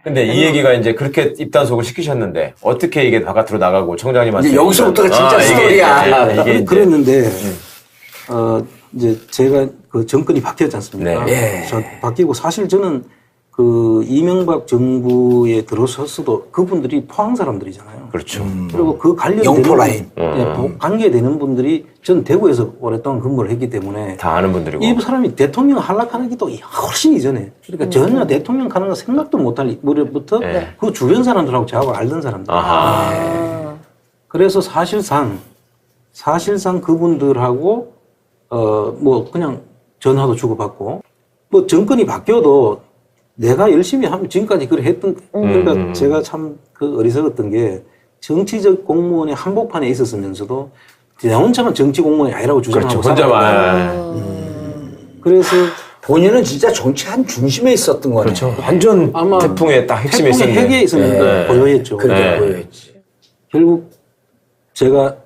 근데 이 얘기가 이제 그렇게 입단속을 시키셨는데 어떻게 이게 바깥으로 나가고 청장님한테 이제 여기서부터가 진짜 스토리야. 이게 그랬는데 이제 제가 그 정권이 바뀌었지 않습니까? 네. 바뀌고 사실 저는 그 이명박 정부에 들어섰어도 그분들이 포항 사람들이잖아요. 그렇죠. 그리고 그 관련되는 영포 라인. 관계되는 분들이 전 대구에서 오랫동안 근무를 했기 때문에 다 아는 분들이고. 이 사람이 대통령 하락하는 게 또 훨씬 이전에 그러니까 전혀 대통령 가는 거 생각도 못할 무렵부터 그 주변 사람들하고 저하고 알던 사람들. 그래서 사실상 그분들하고 뭐 그냥 전화도 주고받고 뭐 정권이 바뀌어도 내가 열심히 하면 지금까지 그래 했던 그러니까 제가 참 그 어리석었던 게 정치적 공무원의 한복판에 있었으면서도 나 혼자만 정치 공무원이 아니라고 주장하고 그렇죠. 혼자만. 그래서 본인은 진짜 정치 한 중심에 있었던 거네. 그렇죠. 완전 아마 태풍의 딱 핵심에 태풍의 있었는데. 핵에 있었는데 보여했죠. 그렇게 보여했지. 결국 제가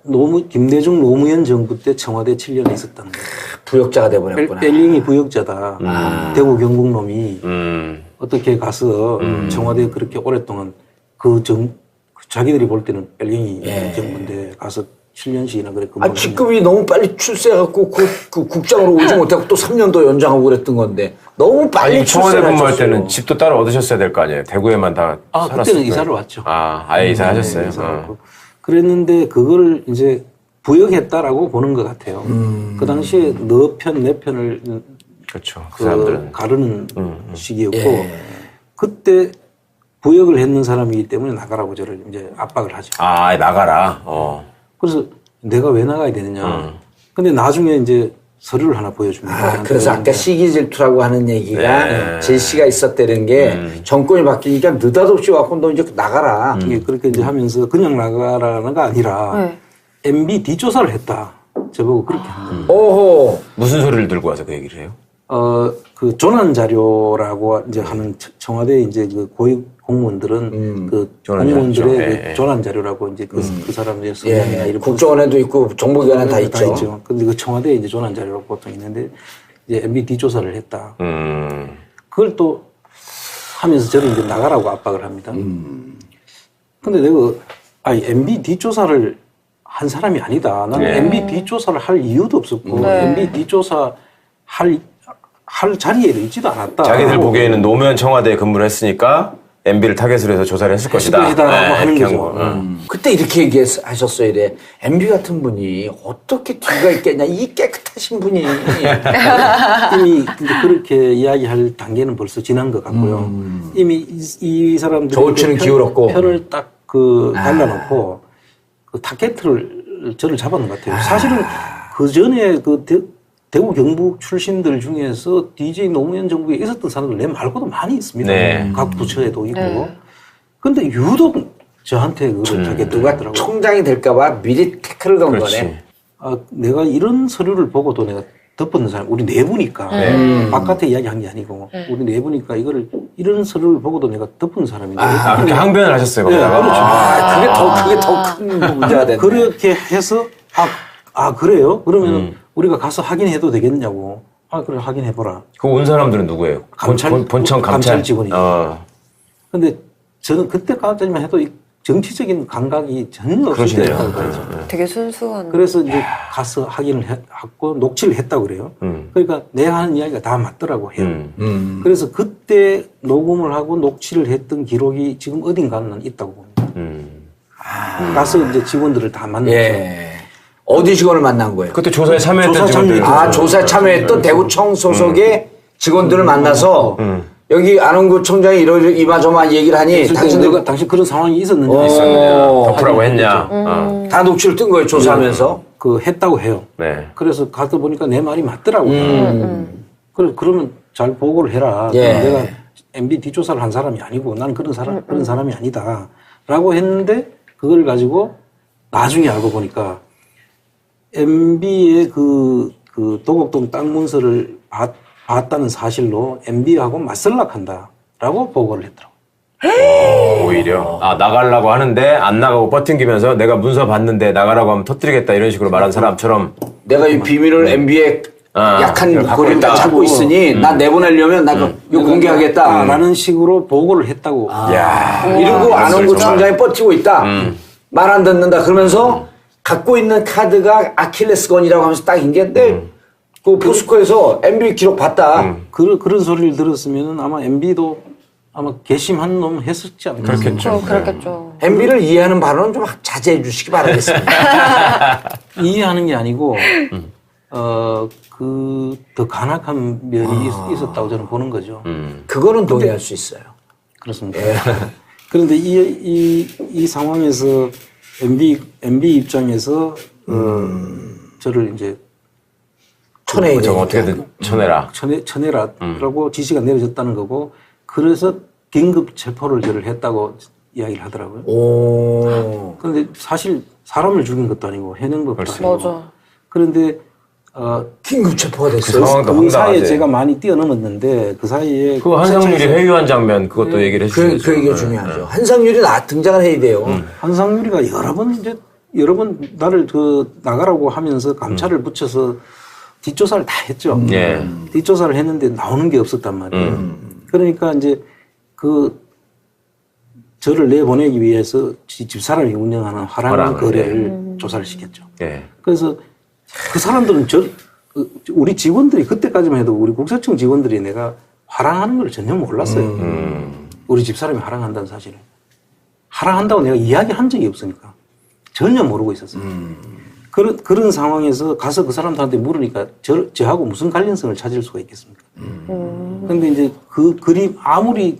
김대중 노무현 정부 때 청와대 7년에 있었다는 거예요. 부역자가 돼버렸구나. 벨링이 부역자다. 대구 경북놈이 어떻게 가서 청와대에 그렇게 오랫동안 자기들이 볼 때는 벨링이 정부인데 가서 7년씩이나 그래. 직급이 너무 빨리 출세해갖고 그 국장으로 오지 못하고 또 3년 더 연장하고 그랬던 건데 너무 빨리 청와대 근무할 출세하셨어요. 때는 집도 따로 얻으셨어야 될 거 아니에요. 대구에만 다 살았을 그때는 거예요. 이사를 왔죠. 아예 이사하셨어요. 이사하고. 그랬는데 그걸 이제 부역했다라고 보는 것 같아요. 그 당시에 너 편, 내 편을 그렇죠. 그 사람들은 가르는 시기였고 그때 부역을 했는 사람이기 때문에 나가라고 저를 이제 압박을 하죠. 나가라. 그래서 내가 왜 나가야 되느냐. 근데 나중에 이제 서류를 하나 보여줍니다. 그래서 아까 시기 질투라고 하는 얘기가 제시가 있었다는 게 정권이 바뀌니까 느닷없이 와서 너 이제 나가라. 그렇게 이제 하면서 그냥 나가라는 거 아니라 MB 뒷조사를 했다. 저보고 그렇게 한 거예요. 오호. 무슨 소리를 들고 와서 그 얘기를 해요? 그 조난 자료라고 이제 하는 청와대 이제 그 고위 공무원들은 그 공무원들의 그 조난 자료라고 이제 그 사람들의 성향이나 이런 국정원에도 있고 정보기관에 다 있죠. 근데 그 청와대에 이제 조난 자료라고 보통 있는데 이제 MB 뒷조사를 했다. 그걸 또 하면서 저를 이제 나가라고 압박을 합니다. 근데 내가 MB 뒷조사를 한 사람이 아니다. 나는 MB 뒷조사를 할 이유도 없었고 MB 뒷조사 할 자리에도 있지도 않았다. 자기들 보기에는 노무현 청와대에 근무를 했으니까 MB를 타겟으로 해서 조사를 했을 것이다. 라고 하는 거죠. 그때 이렇게 얘기하셨어요. 이래. MB 같은 분이 어떻게 뒤가 있겠냐. 이 깨끗하신 분이. 이미 이제 그렇게 이야기할 단계는 벌써 지난 것 같고요. 이미 이 사람들이 저울치는 기울었고 편을 딱 갈라놓고 그 타겟을 저를 잡아놓은 것 같아요. 사실은 그 전에 대구 경북 출신들 중에서 DJ 노무현 정부에 있었던 사람들 내 말고도 많이 있습니다. 각 부처에도 있고. 근데 유독 저한테 그걸 타겟을 누가 하더라고요. 총장이 될까봐 미리 태클을 건 거네. 내가 이런 서류를 보고도 내가 덮었는 사람, 우리 내부니까. 바깥에 이야기한 게 아니고, 우리 내부니까 이런 서류를 보고도 내가 덮은 사람인데. 그렇게 항변을 하셨어요, 거기다가. 그게 더 큰 문제가 됐네. 그렇게 해서, 그래요? 그러면 우리가 가서 확인해도 되겠냐고. 그래, 확인해보라. 그 온 사람들은 누구예요? 본청 감찰 직원이요. 근데 저는 그때까지만 해도 이 정치적인 감각이 전혀 그러시네요. 없었어요. 되게 순수한. 그래서 이제 가서 확인을 했고 녹취를 했다고 그래요. 그러니까 내가 하는 이야기가 다 맞더라고 해요. 그래서 그때 녹음을 하고 녹취를 했던 기록이 지금 어딘가는 있다고 봅니다. 가서 이제 직원들을 다 만나서. 어디 직원을 만난 거예요? 그때 조사에 참여했던 직원들. 조사에 참여했던 대구청 소속의 직원들을 만나서 여기 안홍구 청장이 이마저마 얘기를 하니 당신 그런 상황이 있었느냐 덮으라고 했냐. 다 녹취를 뜬 거예요, 조사하면서. 했다고 해요. 그래서 가서 보니까 내 말이 맞더라고요. 그러면 잘 보고를 해라. 내가 MB 뒷조사를 한 사람이 아니고 나는 그런 사람이 아니다. 라고 했는데 그걸 가지고 나중에 알고 보니까 MB의 그 도곡동 땅 문서를 봤다는 사실로 MB하고 맞설락한다라고 보고를 했더라고요. 오히려 나가려고 하는데 안 나가고 버팅기면서 내가 문서 봤는데 나가라고 하면 터뜨리겠다 이런 식으로 말한 사람처럼 내가 이 비밀을 MB에 약한 갖고 고리를 딱 있다. 잡고 있으니 나 내보내려면 나 이거 공개하겠다. 라는 식으로 보고를 했다고. 야. 이러고 안홍구 정말. 총장이 뻗치고 있다. 말 안 듣는다. 그러면서 갖고 있는 카드가 아킬레스건이라고 하면서 딱 인계인데 그 포스코에서 MB 기록 봤다. 그런 소리를 들었으면 아마 MB도 아마 개심한 놈 했었지 않을까. 그렇겠죠. 그렇겠죠. MB를 이해하는 발언은 좀 자제해 주시기 바라겠습니다. 이해하는 게 아니고, 더 간악한 면이 있었다고 저는 보는 거죠. 그거는 동의할 수 있어요. 그렇습니다. 그런데 이 상황에서 MB 입장에서, 저를 이제 천혜에 저 어떻게든 쳐내라. 쳐내라라고 지시가 내려졌다는 거고, 그래서 긴급 체포를 저를 했다고 이야기를 하더라고요. 오. 그런데 사실 사람을 죽인 것도 아니고 해낸 것도 아니고. 맞아. 그런데 긴급 체포가 그 됐어요. 상황도 그 사이에 황당하지. 제가 많이 뛰어넘었는데 그 사이에 그 한상률이 회유한 장면 그것도 얘기를 해주셔야죠. 그 얘기가 중요하죠. 한상률이 등장을 해야 돼요. 한상률이가 여러 번 나를 나가라고 하면서 감찰을 붙여서 뒷조사를 다 했죠. 예. 뒷조사를 했는데 나오는 게 없었단 말이에요. 그러니까 이제 저를 내보내기 위해서 집사람이 운영하는 화랑 거래를 조사를 시켰죠. 예. 그래서 그 사람들은 우리 직원들이 그때까지만 해도 우리 국세청 직원들이 내가 화랑하는 걸 전혀 몰랐어요. 우리 집사람이 화랑한다는 사실을. 화랑한다고 내가 이야기한 적이 없으니까 전혀 모르고 있었어요. 그런 상황에서 가서 그 사람들한테 물으니까 저하고 무슨 관련성을 찾을 수가 있겠습니까? 그런데 이제 그 그림 아무리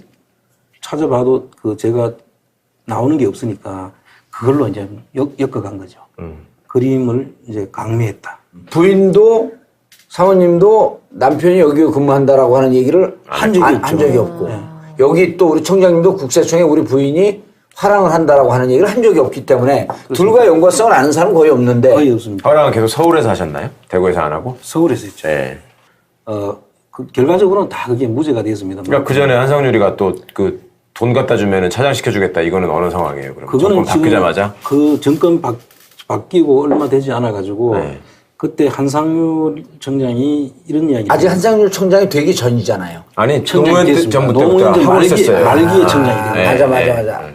찾아봐도 제가 나오는 게 없으니까 그걸로 이제 엮어간 거죠. 그림을 이제 강매했다. 부인도 사모님도 남편이 여기 근무한다라고 하는 얘기를 한 적이 없고 여기 또 우리 청장님도 국세청에 우리 부인이 화랑을 한다라고 하는 얘기를 한 적이 없기 때문에 둘과 연관성을 아는 사람은 거의 없는데 거의 없습니다. 화랑은 계속 서울에서 하셨나요? 대구에서 안 하고? 서울에서 했죠. 예. 결과적으로는 다 그게 무죄가 되었습니다. 그러니까 그 전에 한상률이가 또 돈 갖다 주면은 차장시켜주겠다. 이거는 어느 상황이에요? 그럼 그거는 정권 바뀌자마자? 그 정권 바뀌고 얼마 되지 않아가지고 네. 그때 한상률 청장이 이런 이야기. 아직 한상률 청장이 되기 전이잖아요. 아니 청장이 노무현 됐습니다. 정부 때부터 노무현 하고 있었어요. 말기에 청장이 돼요. 맞아.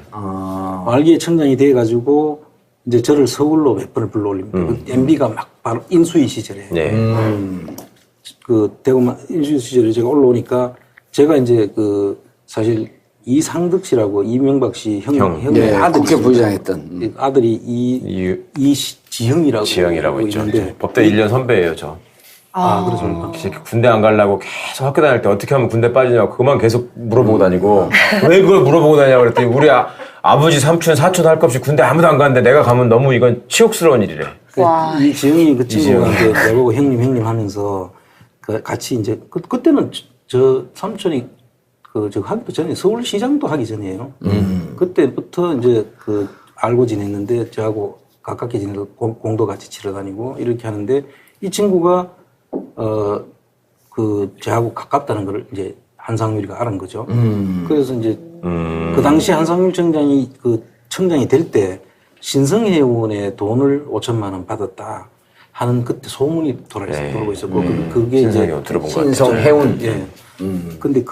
말기에 청장이 돼가지고 이제 저를 서울로 몇 번을 불러올립니다. 그 MB가 막 바로 인수위 시절에 네. 그 대구만 인수위 시절에 제가 올라오니까 제가 이제 사실 이상득 씨라고 이명박 씨 형의 아들이 국회 부의장했던 아들이 지형이라고 있죠. 있는데 법대 1년 선배예요, 저. 그렇습니까? 군대 안 가려고 계속 학교 다닐 때 어떻게 하면 군대 빠지냐고 그것만 계속 물어보고 다니고 왜 그걸 물어보고 다니냐고 그랬더니 우리 아버지 삼촌 사촌 할 것 없이 군대 아무도 안 가는데 내가 가면 너무 이건 치욕스러운 일이래. 이 지영이 그 친구가 이제 내보고 형님 하면서 같이 이제 그때는 저 삼촌이 하기도 전에 서울시장도 하기 전이에요. 그때부터 이제 알고 지냈는데 저하고 가깝게 지내서 공도 같이 치러 다니고 이렇게 하는데 이 친구가 저하고 가깝다는 걸 이제 한상률이가 알은 거죠. 그래서 이제 그 당시 한상률 청장이 청장이 될 때 신성회원의 돈을 5천만 원 받았다 하는 그때 소문이 돌고 있었고 그게 이제 들어본 것 같아요. 신성회원. 예. 근데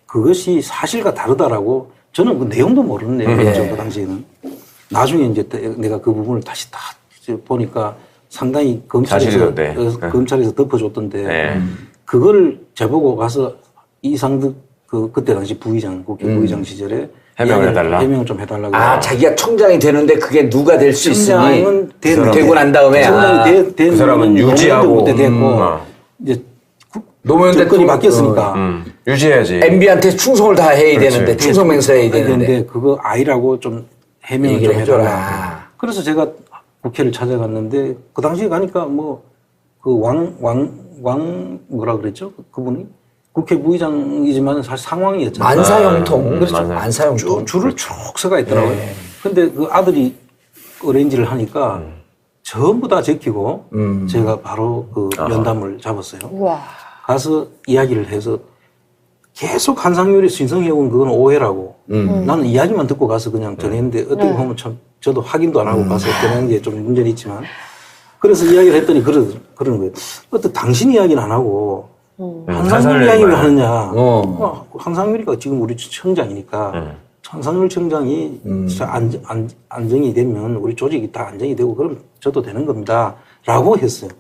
그것이 사실과 다르다라고 저는 그 내용도 모르는 내용이었죠. 그 당시에는. 나중에 이제 내가 그 부분을 다시 다 보니까 상당히 검찰에서 덮어줬던데 그걸 제보고 가서 이상득 그때 당시 부의장 국회 부의장 시절에 해명을 해달라. 해명을 좀 해달라고. 자기가 청장이 되는데 그게 누가 될 수 있으니 청장은 되고 난 다음에 청장이 된 그 사람은 유지하고 그때 됐고 이제 노무현 정권이 바뀌었으니까 유지해야지. MB한테 충성을 다 해야 되는데 충성 맹세해야 되는데 근데 그거 아이라고 좀 해명을 좀 해줘라. 그래서 제가 국회를 찾아갔는데 그 당시에 가니까 뭐라 그랬죠? 그분이 국회 부의장이지만 사실 상황이었잖아요. 만사형통. 그렇죠. 만사형통. 줄을 쭉 서가 있더라고요. 근데 그 아들이 어레인지를 하니까 전부 다 제끼고 제가 바로 면담을 잡았어요. 우와. 가서 이야기를 해서 계속 한상률이 신성해온 그건 오해라고. 나는 이야기만 듣고 가서 그냥 전했는데 어떻게 보면 참 저도 확인도 안 하고 가서 전한 게 좀 문제는 있지만 그래서 이야기를 했더니 그러는 거예요. 어떤 당신 이야기는 안 하고 한상률 한상률 이야기 왜 말이야. 하느냐. 한상률이가 지금 우리 청장이니까 한상률 청장이 진짜 안정이 되면 우리 조직이 다 안정이 되고 그럼 저도 되는 겁니다. 라고 했어요.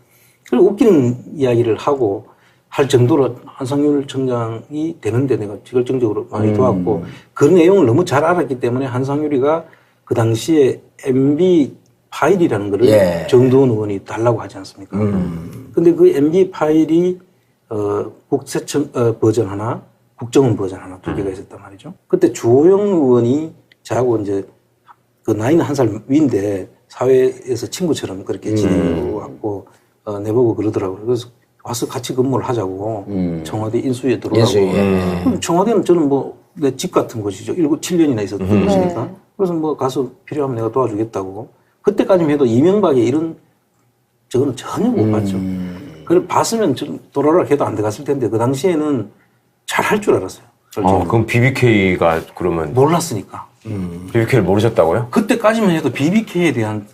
그리고 웃기는 이야기를 하고 할 정도로 한상률 청장이 되는데 내가 직결적으로 많이 도왔고 그 내용을 너무 잘 알았기 때문에 한상률이가 그 당시에 MB 파일이라는 거를 예. 정두원 의원이 달라고 하지 않습니까? 근데 그 MB 파일이 국세청 버전 하나, 국정원 버전 하나 두 개가 있었단 말이죠. 그때 주호영 의원이 저하고 이제 그 나이는 한 살 위인데 사회에서 친구처럼 그렇게 지내고 왔고 내보고 그러더라고요. 그래서 와서 같이 근무를 하자고 청와대 인수위에 들어가고 그럼 청와대는 저는 뭐 내 집 같은 곳이죠. 7년이나 있었던 곳이니까. 그래서 뭐 가서 필요하면 내가 도와주겠다고. 그때까지만 해도 이명박의 이런 저거는 전혀 못 봤죠. 그걸 봤으면 좀 도라락 해도 안 들어갔을 텐데 그 당시에는 잘 할 줄 알았어요. 그럼 BBK가 그러면 몰랐으니까. BBK를 모르셨다고요? 그때까지만 해도 BBK에 대한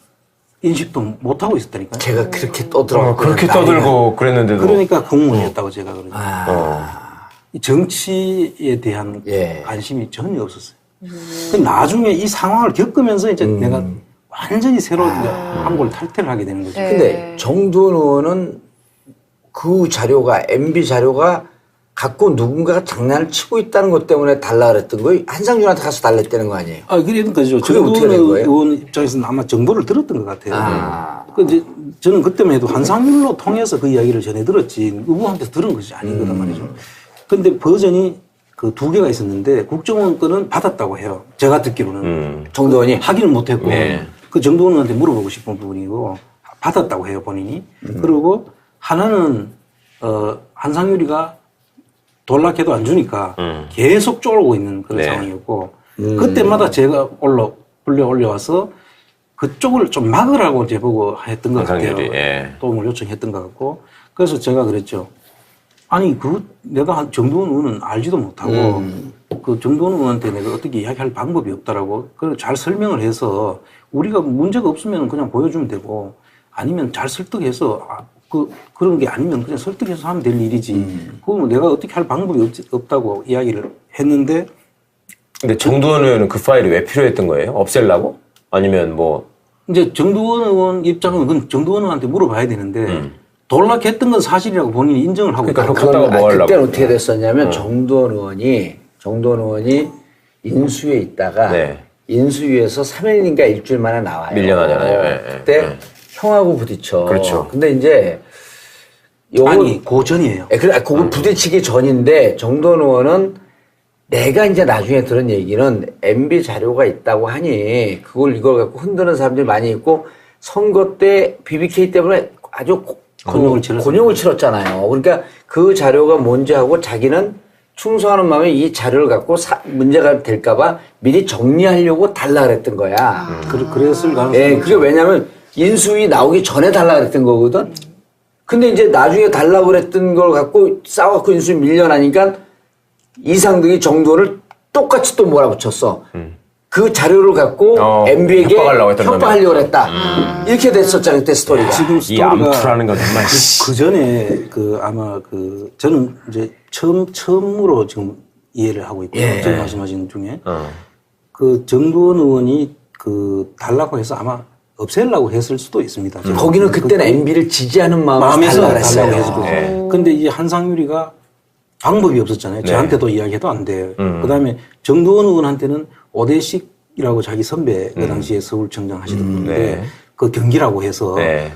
인식도 못 하고 있었다니까요. 제가 그렇게 떠들어. 그렇게 떠들고 그랬는데도. 그러니까 공무원이었다고 제가 그러죠. 이 정치에 대한 예. 관심이 전혀 없었어요. 그 나중에 이 상황을 겪으면서 이제 내가 완전히 새로운 한골 탈퇴를 하게 되는 거죠. 근데 정두원 의원은 그 자료가 MB 자료가 갖고 누군가가 장난을 치고 있다는 것 때문에 달라 그랬던 거예요. 한상준한테 가서 달랬다는 거 아니에요? 그러니까 죠 그게 어떻게 된 정두원 거예요? 의원 입장에서는 아마 정보를 들었던 것 같아요. 그 이제 저는 그때만 해도 한상률로 통해서 그 이야기를 전해 들었지 누구한테 들은 것이 아니거든 말이죠. 근데 버전이 그 두 개가 있었는데 국정원 거는 받았다고 해요. 제가 듣기로는. 정두원이? 확인을 못했고 네. 그 정두원한테 물어보고 싶은 부분이고 받았다고 해요 본인이. 그리고 하나는 한상률이가 돌락해도 안 주니까 계속 쪼르고 있는 그런 네. 상황이었고 그때마다 제가 올려와서 그쪽을 좀 막으라고 제보고 했던 것 같아요. 한상률이, 예. 도움을 요청했던 것 같고 그래서 제가 그랬죠. 아니 내가 정두원 의원은 알지도 못하고 그 정두원 의원한테 내가 어떻게 이야기할 방법이 없다라고 그걸 잘 설명을 해서 우리가 문제가 없으면 그냥 보여주면 되고 아니면 잘 설득해서 그런 게 아니면 그냥 설득해서 하면 될 일이지. 그거 내가 어떻게 할 방법이 없다고 이야기를 했는데. 근데 정두원 의원은 그 파일이 왜 필요했던 거예요? 없애려고? 아니면 뭐. 이제 정두원 의원 입장은 그건 정두원 의원한테 물어봐야 되는데 돌락했던 건 사실이라고 본인이 인정을 하고 그러니까 있다고. 갔다가 뭐 하려고. 그때는 어떻게 됐었냐면 정두원 의원이 인수위에 있다가 네. 인수위에서 3일인가 일주일 만에 나와요. 밀려나잖아요. 예, 예. 그때 형하고 부딪혀. 그렇죠. 근데 이제 아니 그 전이에요. 그래, 그거 부딪히기 전인데 정도원 의원은 내가 이제 나중에 들은 얘기는 MB 자료가 있다고 하니 이걸 갖고 흔드는 사람들이 많이 있고 선거 때 BBK 때문에 아주 곤욕을 치렀잖아요. 그러니까 그 자료가 뭔지 하고 자기는 충성하는 마음에 이 자료를 갖고 문제가 될까봐 미리 정리하려고 달라 그랬던 거야. 그랬을 가능성이. 예, 그게 왜냐면 인수위 나오기 전에 달라 그랬던 거거든. 근데 이제 나중에 달라고 그랬던 걸 갖고 싸워갖고 인수위 밀려나니까 이상득이 정도를 똑같이 또 몰아붙였어. 그 자료를 갖고 MB에게 협박하려고 했다. 이렇게 됐었잖아요, 그때 스토리가. 지금 이 스토리가 암투라는 건 정말. 그 전에 아마 저는 이제 처음으로 지금 이해를 하고 있고요. 예. 지금 말씀하신 중에 그 정두원 의원이 달라고 해서 아마 없애려고 했을 수도 있습니다. 거기는 그때는 MB를 지지하는 마음에서 달라고 했어요. 해서. 근데 이 한상률이가 방법이 없었잖아요. 네. 저한테도 이야기해도 안 돼요. 그 다음에 정두원 의원한테는 오대식이라고 자기 선배 그 당시에 서울청장 하시던 분인데 네. 그 경기라고 해서 네.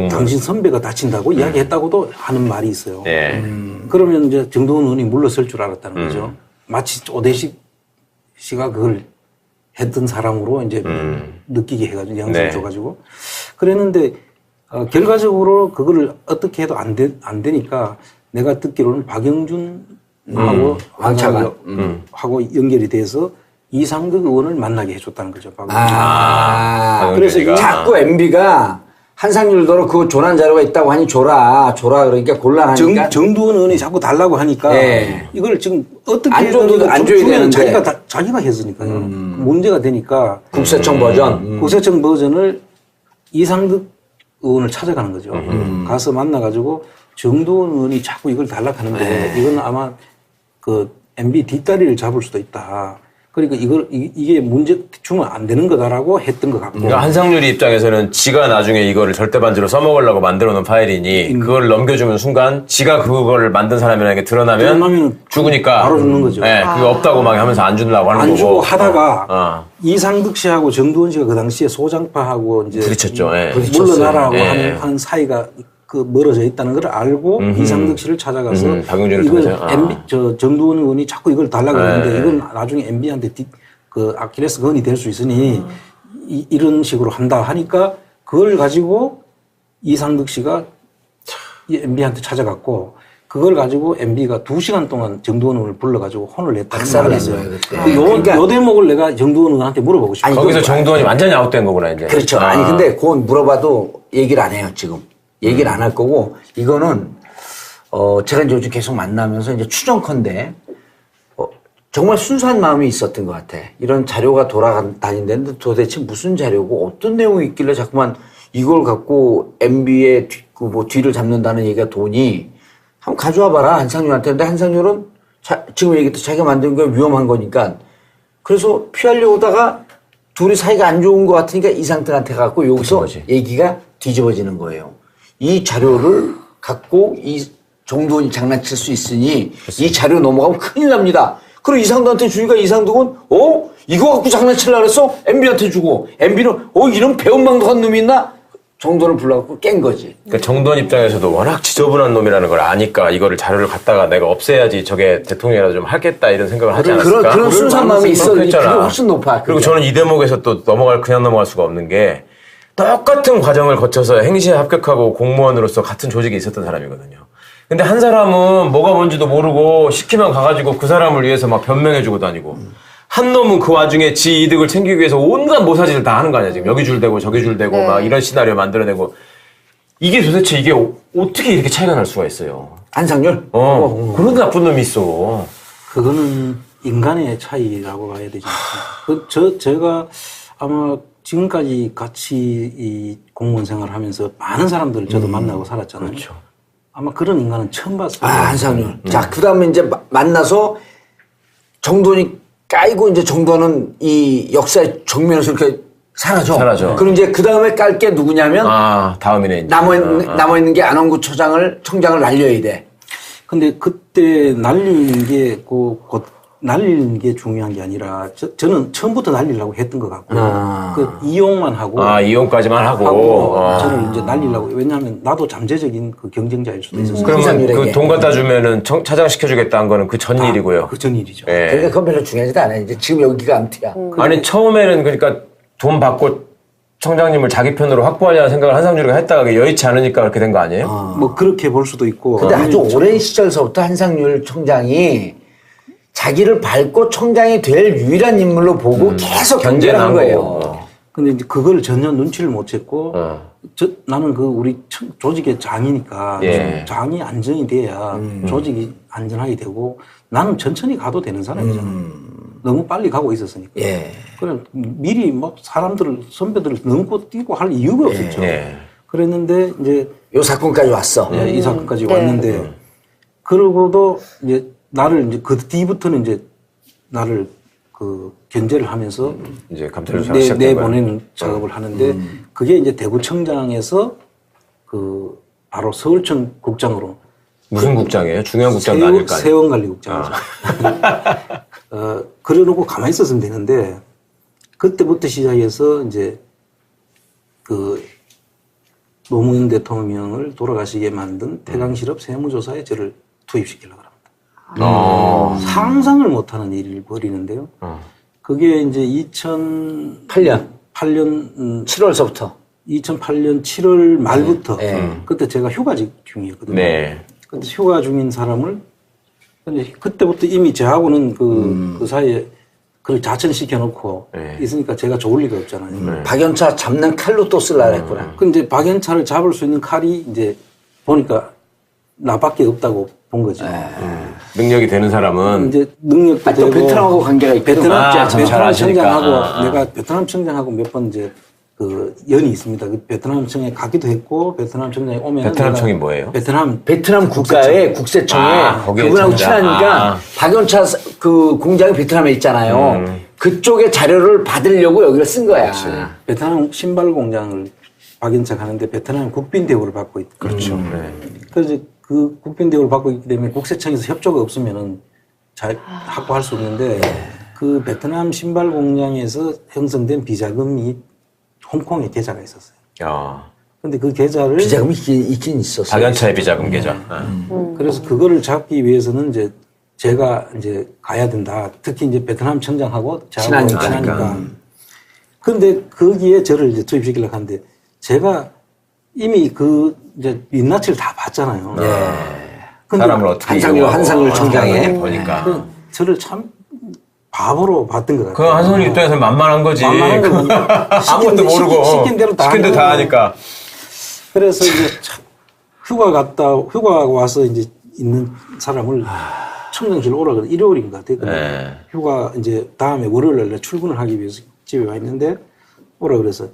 당신 선배가 다친다고 이야기했다고도 하는 말이 있어요. 네. 그러면 이제 정두원 의원이 물러설 줄 알았다는 거죠. 마치 오대식 씨가 그걸 했던 사람으로 이제 느끼게 해가지고 양심을 네. 줘가지고 그랬는데 결과적으로 그거를 어떻게 해도 안 되니까 내가 듣기로는 박영준하고 하고 연결이 돼서 이상득 의원을 만나게 해줬다는 거죠. 그래서 자꾸 MB가 한상률도로 그 조난 자료가 있다고 하니 줘라 그러니까 곤란하니까 정두원 의원이 자꾸 달라고 하니까 네. 이걸 지금 어떻게 안 줘야 되는데 자기가 했으니까요. 문제가 되니까 국세청 버전 국세청 버전을 이상득 의원을 찾아가는 거죠. 가서 만나가지고 정두원 의원이 자꾸 이걸 달라하는데 이건 아마 그 MB 뒷다리를 잡을 수도 있다. 그러니까 이게 문제 주면 안 되는 거다라고 했던 것 같고. 그러니까 한상률이 입장에서는 지가 나중에 이거를 절대 반지로 써먹으려고 만들어 놓은 파일이니 그걸 넘겨주는 순간 지가 그거를 만든 사람이라는 게 드러나면 죽으니까 바로 죽는 거죠. 네, 그게 없다고 막 하면서 안 주려고 하는 거고. 안 주고 하다가 이상득 씨하고 정두원 씨가 그 당시에 소장파하고 이제 부딪혔죠. 물러나라고 하는 사이가 그 멀어져 있다는 걸 알고 이상득 씨를 찾아가서 박용진을 이걸 통해서 MB, 정두원 의원이 자꾸 이걸 달라고 하는데 이건 나중에 MB한테 그 아킬레스 건이 될 수 있으니 이런 식으로 한다 하니까 그걸 가지고 이상득 씨가 MB한테 찾아갔고 그걸 가지고 MB가 2시간 동안 정두원 의원을 불러가지고 혼을 냈다는 말이 있어요. 요 대목을 내가 정두원 의원한테 물어보고 싶어요. 거기서 정두원이 완전히 아웃된 거구나 이제. 그렇죠. 아니 근데 그건 물어봐도 얘기를 안 해요 지금. 얘기를 안 할 거고 이거는 제가 이제 요즘 계속 만나면서 이제 추정컨대 정말 순수한 마음이 있었던 것 같아. 이런 자료가 돌아다닌다는데 도대체 무슨 자료고 어떤 내용이 있길래 자꾸만 이걸 갖고 MB의 뒤를 잡는다는 얘기가 돈이 한번 가져와 봐라 한상률한테. 근데 한상률은 지금 얘기했듯이 자기가 만든 게 위험한 거니까 그래서 피하려고 하다가 둘이 사이가 안 좋은 것 같으니까 이상들한테 갖고 여기서 얘기가 뒤집어지는 거예요. 이 자료를 갖고 이 정두원이 장난칠 수 있으니 이 자료 넘어가면 큰일 납니다. 그리고 이상도한테 주니까 이상도는 이거 갖고 장난치려고 그랬어? MB한테 주고 MB는 이런 배은망덕한 놈이 있나? 정두원을 불러갖고 깬 거지. 그러니까 정두원 입장에서도 워낙 지저분한 놈이라는 걸 아니까 이거를 자료를 갖다가 내가 없애야지 저게 대통령이라도 좀 하겠다 이런 생각을 하지 않았을까? 그런 순수한 마음이 있었는데 그게 훨씬 높아. 그리고 저는 이 대목에서 또 그냥 넘어갈 수가 없는 게 똑같은 과정을 거쳐서 행시에 합격하고 공무원으로서 같은 조직에 있었던 사람이거든요. 근데 한 사람은 뭐가 뭔지도 모르고 시키면 가가지고 그 사람을 위해서 막 변명해주고 다니고 한 놈은 그 와중에 지 이득을 챙기기 위해서 온갖 모사짓을 다 하는 거 아니야 지금. 여기 줄 대고 저기 줄 대고 막 이런 시나리오 만들어내고 이게 도대체 이게 어떻게 이렇게 차이가 날 수가 있어요. 한상률? 그런 나쁜 놈이 있어. 그거는 인간의 차이라고 봐야 되지 않습니까? 제가 아마 지금까지 같이 이 공무원 생활을 하면서 많은 사람들을 저도 만나고 살았잖아요. 그렇죠. 아마 그런 인간은 처음 봤어요. 한상률. 자, 그 다음에 이제 만나서 정돈이 까이고 이제 정돈은 이 역사의 정면에서 이렇게 사라져. 그럼 이제 그 다음에 깔 게 누구냐면 다음이네. 이제. 남아있는 게 안원구 청장을 날려야 돼. 근데 그때 날리는 게 날리는 게 중요한 게 아니라 저는 처음부터 날리려고 했던 것 같고 그 이용만 하고 이용까지만 하고 저는 이제 날리려고. 왜냐하면 나도 잠재적인 그 경쟁자일 수도 있었어요. 그러면 그 돈 갖다 주면은 차장 시켜주겠다는 거는 그 전 일이고요. 그 전 일이죠. 예. 그러니까 그건 별로 중요하지도 않아. 이제 지금 여기가 암티야. 아니 처음에는 그러니까 돈 받고 청장님을 자기 편으로 확보하려는 생각을 한상률이가 했다가 그게 여의치 않으니까 그렇게 된 거 아니에요? 뭐 그렇게 볼 수도 있고. 근데 아주 오랜 시절서부터 한상률 청장이 자기를 밟고 청장이 될 유일한 인물로 보고 계속 견제를 한 거예요. 근데 이제 그걸 전혀 눈치를 못 챘고, 나는 우리 조직의 장이니까, 장이 안정이 돼야 조직이 안전하게 되고, 나는 천천히 가도 되는 사람이잖아. 너무 빨리 가고 있었으니까. 그래, 미리 선배들을 넘고 뛰고 할 이유가 없었죠. 그랬는데, 이제. 요 사건까지 왔어. 이 사건까지 왔는데, 그러고도 이제 나를 이제 그 뒤부터는 이제 나를 견제를 하면서 이제 감찰 조사가 시작된 내보내는 작업을 하는데 그게 이제 대구청장에서 바로 서울청 국장으로. 무슨 국장이에요? 중요한 국장도 아닐 거 아니에요? 세원관리국장이죠. 그래놓고 가만히 있었으면 되는데 그때부터 시작해서 이제 노무현 대통령을 돌아가시게 만든 태강실업 세무조사에 저를 투입시키려고 합니다. 상상을 못하는 일을 벌이는데요. 그게 이제 2008년 7월서부터 2008년 7월 말부터 그때 제가 휴가직 중이었거든요. 근데 휴가 중인 사람을 근데 그때부터 이미 저하고는 그 사이에 그걸 자천시켜 놓고 있으니까 제가 좋을 리가 없잖아요. 박연차 잡는 칼로 또 쓰려고 했구나. 근데 박연차를 잡을 수 있는 칼이 이제 보니까 나밖에 없다고 본 거죠. 능력이 되는 사람은 이제 능력도 되고 베트남하고 관계가 있고 베트남 잘 아시니까. 청장하고 내가 베트남 청장하고 몇 번 이제 그 연이 있습니다. 그 베트남청에 가기도 했고 베트남 청장에 오면 베트남청이 뭐예요? 베트남 국가의 국세청에 거기에 그분하고 청장. 친하니까 박연차 그 공장이 베트남에 있잖아요. 그쪽의 자료를 받으려고 여기를 쓴 거야. 베트남 신발 공장을 박연차가 하는데 베트남 국빈 대우를 받고 있고 그렇죠. 그래서 그 국빈 대우를 받고 있기 때문에 국세청에서 협조가 없으면은 잘 확보할 수 없는데 그 베트남 신발 공장에서 형성된 비자금이 홍콩에 계좌가 있었어요. 야. 근데 그 계좌를 비자금이 있긴 있었어요. 박연차의 비자금 계좌. 그래서 그거를 잡기 위해서는 이제 제가 이제 가야 된다. 특히 이제 베트남 청장하고 저하고 친하니까. 근데 거기에 저를 이제 투입시키려고 하는데 제가 이미 그 이제 민낯을 다 봤잖아요. 근데 사람을 어떻게 한상률 청장에 보니까 저를 참 바보로 봤던 것 같아요. 그 한상률 입장에서는 만만한 거지. 만만한 건 아무것도 모르고 시킨 대로 다 하니까. 그래서 이제 참 휴가 와서 이제 있는 사람을 청장실 오라 그래. 일요일인 것 같아요. 근데 휴가 이제 다음에 월요일 날 출근을 하기 위해서 집에 와 있는데 오라 그래서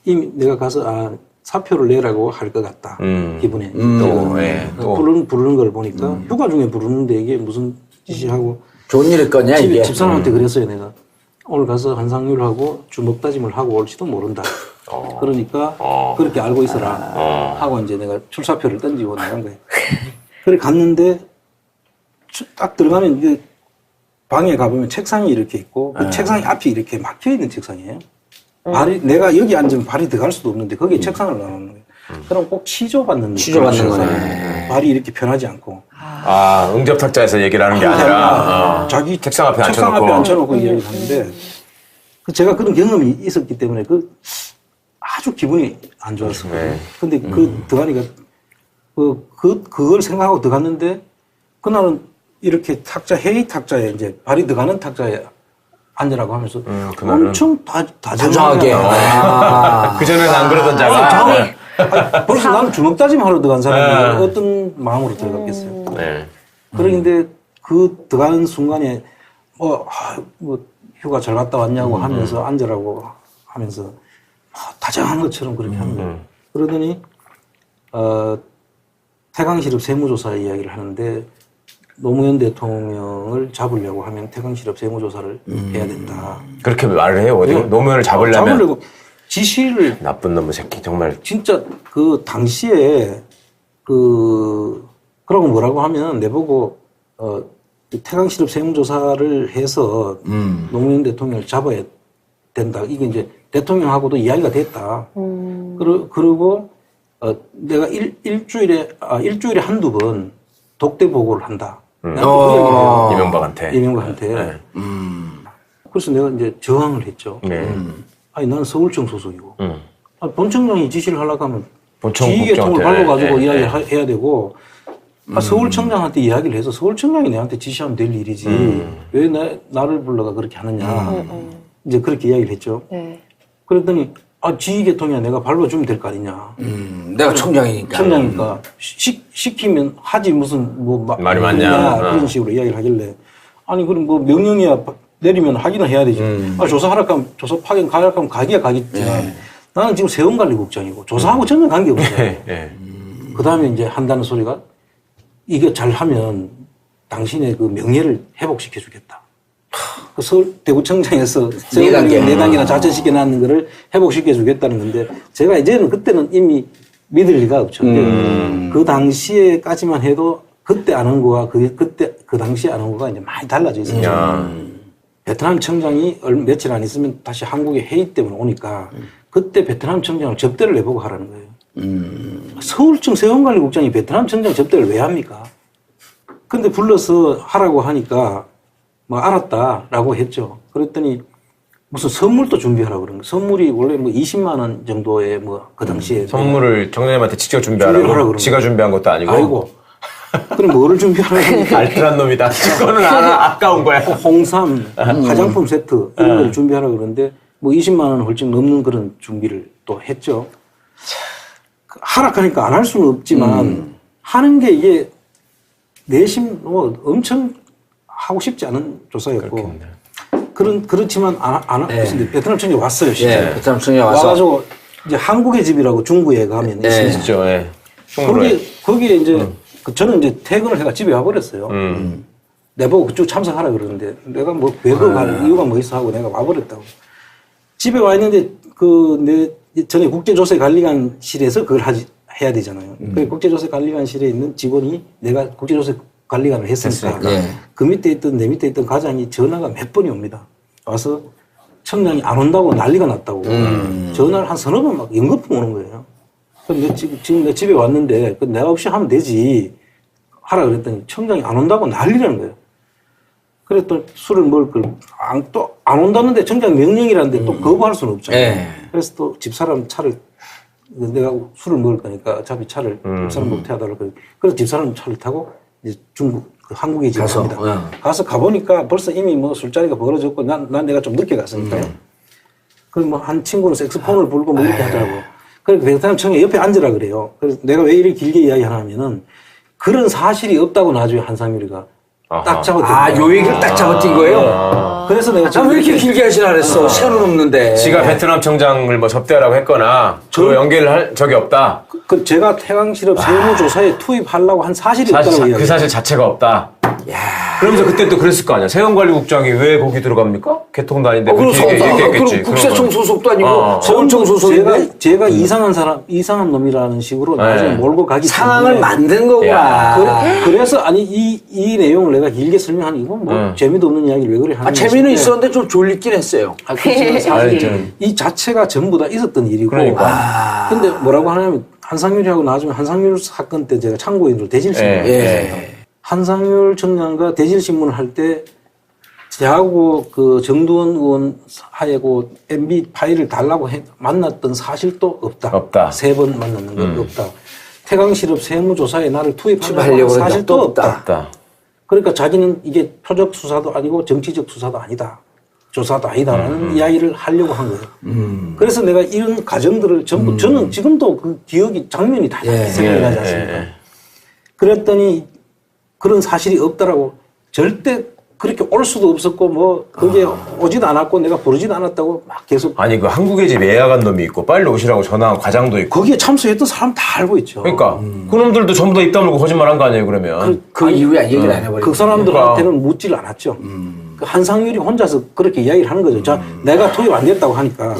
이미 내가 가서 사표를 내라고 할 것 같다. 기분에. 또 부르는 걸 보니까 휴가 중에 부르는데 이게 무슨 짓이하고 좋은 일 했거냐 이게. 집사람한테 그랬어요. 내가 오늘 가서 한상률하고 주먹 다짐을 하고 올지도 모른다. 그러니까 그렇게 알고 있어라 하고 이제 내가 출사표를 던지고 나간 거예요. 그래 갔는데 딱 들어가면 이제 방에 가보면 책상이 이렇게 있고 그 책상이 앞이 이렇게 막혀 있는 책상이에요. 발이 내가 여기 앉으면 발이 들어갈 수도 없는데 거기에 책상을 놔놓는 거예요. 그럼 꼭 취조받는 거네. 발이 이렇게 편하지 않고. 응접탁자에서 얘기를 하는 게 아니라 자기 책상 앞에 앉혀놓고 이야기를 하는데 제가 그런 경험이 있었기 때문에 아주 기분이 안 좋았어요. 근데 드가니가 그걸 생각하고 들어갔는데 그날은 이렇게 회의 탁자에 이제 발이 들어가는 탁자에 앉으라고 하면서 엄청 다정하게. 그전에는 안 그러던 자가. 벌써 나는 주먹 다짐하러 들어간 사람이 어떤 마음으로 들어갔겠어요. 그런데 그 들어가는 순간에 뭐 휴가 잘 갔다 왔냐고 하면서 앉으라고 하면서 다정한 것처럼 그렇게 하는 거예요. 그러더니 태강실업 세무조사 이야기를 하는데 노무현 대통령을 잡으려고 하면 태강실업 세무조사를 해야 된다. 그렇게 말을 해요. 어디 노무현을 잡으려고 지시를 나쁜 놈의 새끼 정말 진짜 그 당시에 그러고 뭐라고 하면 내보고 태강실업 세무조사를 해서 노무현 대통령을 잡아야 된다. 이게 이제 대통령하고도 이야기가 됐다. 그리고 내가 일주일에 한두 번 독대 보고를 한다. 이명박한테. 그래서 내가 이제 저항을 했죠. 아니 나는 서울청 소속이고 본청장이 지시를 하려고 하면 지휘계통을 밟아가지고 이야기를 해야 되고 서울청장한테 이야기를 해서 서울청장이 내한테 지시하면 될 일이지 왜 나를 불러가 그렇게 하느냐 이제 그렇게 이야기를 했죠. 그랬더니 지휘계통이야 내가 밟아주면 될 거 아니냐. 내가 청장이니까. 시키면 하지 무슨 말이 많냐. 그런 식으로 이야기를 하길래 아니 그럼 명령이야 내리면 하기는 해야 되지. 조사하라 하면 조사 파견 가라 하면 가기야 가겠지. 나는 지금 세원관리국장이고 조사하고 전혀 관계없어요. 그 다음에 이제 한다는 소리가 이거 잘하면 당신의 그 명예를 회복시켜 주겠다. 그 서울 대구청장에서 네 단계나 자체시켜 놨는 거를 회복시켜 주겠다는 건데 제가 이제는 그때는 이미 믿을 리가 없죠. 그 당시에까지만 해도 그때 아는 거와 그 당시에 아는 거가 이제 많이 달라져 있어요. 베트남 청장이 며칠 안 있으면 다시 한국에 회의 때문에 오니까 그때 베트남 청장을 접대를 내보고 하라는 거예요. 서울청 세원관리국장이 베트남 청장 접대를 왜 합니까? 근데 불러서 하라고 하니까 알았다라고 했죠. 그랬더니 무슨 선물도 준비하라고 그런 거예요. 선물이 원래 20만 원 정도의 그 당시에 선물을 청장님한테 직접 준비하라고 지가 준비한 것도 아니고. 그럼 뭐를 준비하라고? 알뜰한 놈이다. 그거는 아까운 거야. 홍삼, 화장품 세트 이런 걸 준비하라고 그러는데 20만 원 훌쩍 넘는 그런 준비를 또 했죠. 하락하니까 안 할 수는 없지만 하는 게 이게 내심 엄청 하고 싶지 않은 조사였고 그렇지만 근데 베트남 청년 왔어요. 예, 베트남 청년 와서 와가지고 이제 한국의 집이라고 중구에 가면 있어요. 있죠. 예. 충무로에. 거기에 이제 저는 이제 퇴근을 해가 집에 와버렸어요. 내보고 그쪽 참석하라 그러는데 내가 뭐 왜 갈 이유가 뭐 있어 하고 내가 와버렸다고. 집에 와 있는데 내 전에 국제조세관리관실에서 그걸 해야 되잖아요. 그 국제조세관리관실에 있는 직원이 내가 국제조세관리관을 했으니까 그 밑에 있던 내 밑에 있던 과장이 전화가 몇 번이 옵니다. 와서 청장이 안 온다고 난리가 났다고 전화를 한 서너 번 막 연거푸 오는 거예요. 그럼 지금 내 집에 왔는데 내가 없이 하면 되지 하라 그랬더니 청장이 안 온다고 난리라는 거예요. 그랬더니 술을 먹을 걸 또 안 온다는데 청장 명령이라는데 또 거부할 수는 없잖아요. 그래서 또 집사람 차를 내가 술을 먹을 거니까 어차피 차를 집사람으로 태워달라고 그래. 그래서 집사람 차를 타고 이제 중국 한국에 집에 갑니다. 가서 가보니까 벌써 이미 뭐 술자리가 벌어졌고 난 내가 좀 늦게 갔으니까요. 그래서 뭐 한 친구는 색소폰을 불고 뭐 이렇게 하더라고. 그래서 베트남 청에 옆에 앉으라 그래요. 그래서 내가 왜 이렇게 길게 이야기하냐면은 그런 사실이 없다고 나중에 한상유리가 딱 잡아뛴 요 얘기를 딱 잡아뛴 거예요? 그래서 내가 왜 이렇게 길게 하시나 그랬어. 시간은 없는데. 지가 베트남 청장을 뭐 접대하라고 했거나 그거 연계를 할 적이 없다. 제가 태광실업 세무조사에 투입하려고 한 사실이 없다고 이야기해요. 그 사실 자체가 없다. 그러면서 그때 또 그랬을 거 아니야. 세금관리국장이 왜 거기 들어갑니까? 개통도 아닌데 그렇게 얘기했겠지. 그럼 국세청 소속도 아니고 서울청 소속인데 제가 이상한 놈이라는 식으로 나중에 몰고 가기 상황을 만든 거구나. 그래서 아니 이 내용을 내가 길게 설명하니 이건 뭐 재미도 없는 이야기를 왜 그래 하는 재미는 있었는데 좀 졸리긴 했어요. 그렇지만 사실 이 자체가 전부 다 있었던 일이고. 그러니까. 근데 뭐라고 하냐면 한상률하고 나중에 한상률 사건 때 제가 참고인으로 대질신문 한상률 청장과 대질신문을 할 때 저하고 그 정두원 의원 하고 MB 파일을 달라고 만났던 사실도 없다. 3번 만났는 건 없다. 태광실업 세무조사에 나를 투입하려고 한 사실도 없다. 그러니까 자기는 이게 표적 수사도 아니고 정치적 수사도 아니다. 조사도 아니다라는 이야기를 하려고 한 거예요. 그래서 내가 이런 가정들을 전부 저는 지금도 그 기억이 장면이 다 생각이 나지 않습니까? 그랬더니 그런 사실이 없다라고 절대 그렇게 올 수도 없었고 뭐 거기에 오지도 않았고 내가 부르지도 않았다고 막 계속 아니 그 한국의 집 예약한 놈이 있고 빨리 오시라고 전화한 과장도 있고 거기에 참석했던 사람 다 알고 있죠. 그러니까 그놈들도 전부 다 입 다물고 거짓말한 거 아니에요 그러면 그 이후에 얘기를 안 해버리고 그 사람들한테는 묻지를 않았죠. 그 한상률이 혼자서 그렇게 이야기를 하는 거죠. 자, 내가 투입 안 됐다고 하니까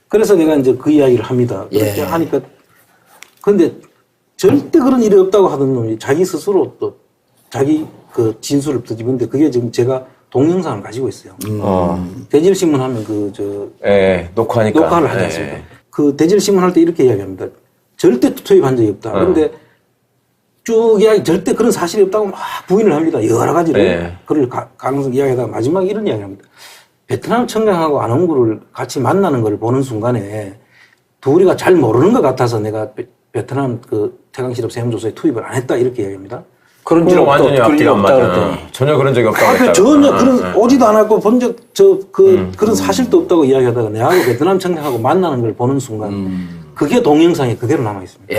그래서 내가 이제 그 이야기를 합니다. 그렇게 하니까 근데 절대 그런 일이 없다고 하던 놈이 자기 스스로 또 자기 그 진술을 뒤집는데 그게 지금 제가 동영상을 가지고 있어요. 대질신문 하면 녹화를 하지 않습니까? 그 대질신문 할 때 이렇게 이야기합니다. 절대 투입한 적이 없다. 그런데 쭉 이야기 절대 그런 사실이 없다고 막 부인을 합니다. 여러 가지로 그럴 가능성 이야기하다가 마지막에 이런 이야기를 합니다. 베트남 청장하고 안홍구를 같이 만나는 걸 보는 순간에 둘이가 잘 모르는 것 같아서 내가 베트남 그 태광실업 세무조사에 투입을 안 했다 이렇게 이야기합니다. 그런 줄 완전히 앞뒤가 안 맞아. 전혀 그런 적이 없다고 했다. 전혀 그런 오지도 않았고 본 적 그런 사실도 없다고 이야기하다가 내하고 베트남 청장하고 만나는 걸 보는 순간 그게 동영상에 그대로 남아 있습니다.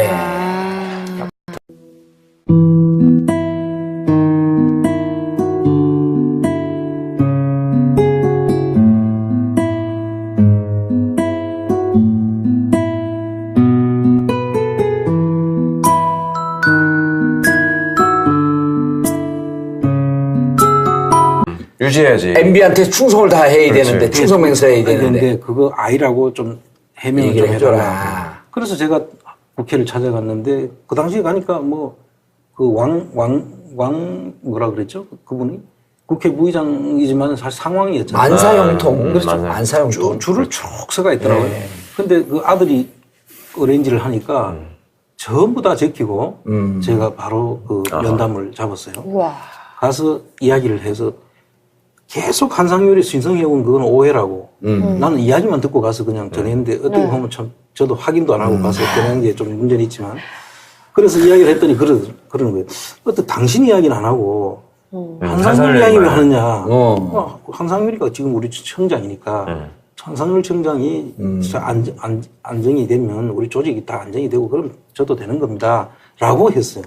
유지해야지. MB한테 충성을 다 해야 되는데 충성 맹세해야 되는데 근데 그거 아니라고 좀 해명을 좀 해줘라. 그래서 제가 국회를 찾아갔는데 그 당시에 가니까 뭐 그 뭐라 그랬죠? 그분이 국회 부의장이지만 사실 상황이었잖아요. 만사형통. 그렇죠. 만사형통. 줄을 쭉 서가 있더라고요. 근데 그 아들이 어레인지를 하니까 전부 다 제끼고 제가 바로 그 면담을 잡았어요. 가서 이야기를 해서 계속 한상률이 신성해온 그건 오해라고. 나는 이야기만 듣고 가서 그냥 전했는데 어떻게 보면 참 저도 확인도 안 하고 가서 전한 게 좀 문제는 있지만 그래서 이야기를 했더니 그러는 거예요. 어떻게 당신 이야기는 안 하고 한상률 이야기 왜 하느냐. 한상률이가 지금 우리 청장이니까 한상률 청장이 안정이 되면 우리 조직이 다 안정이 되고 그럼 저도 되는 겁니다. 라고 했어요.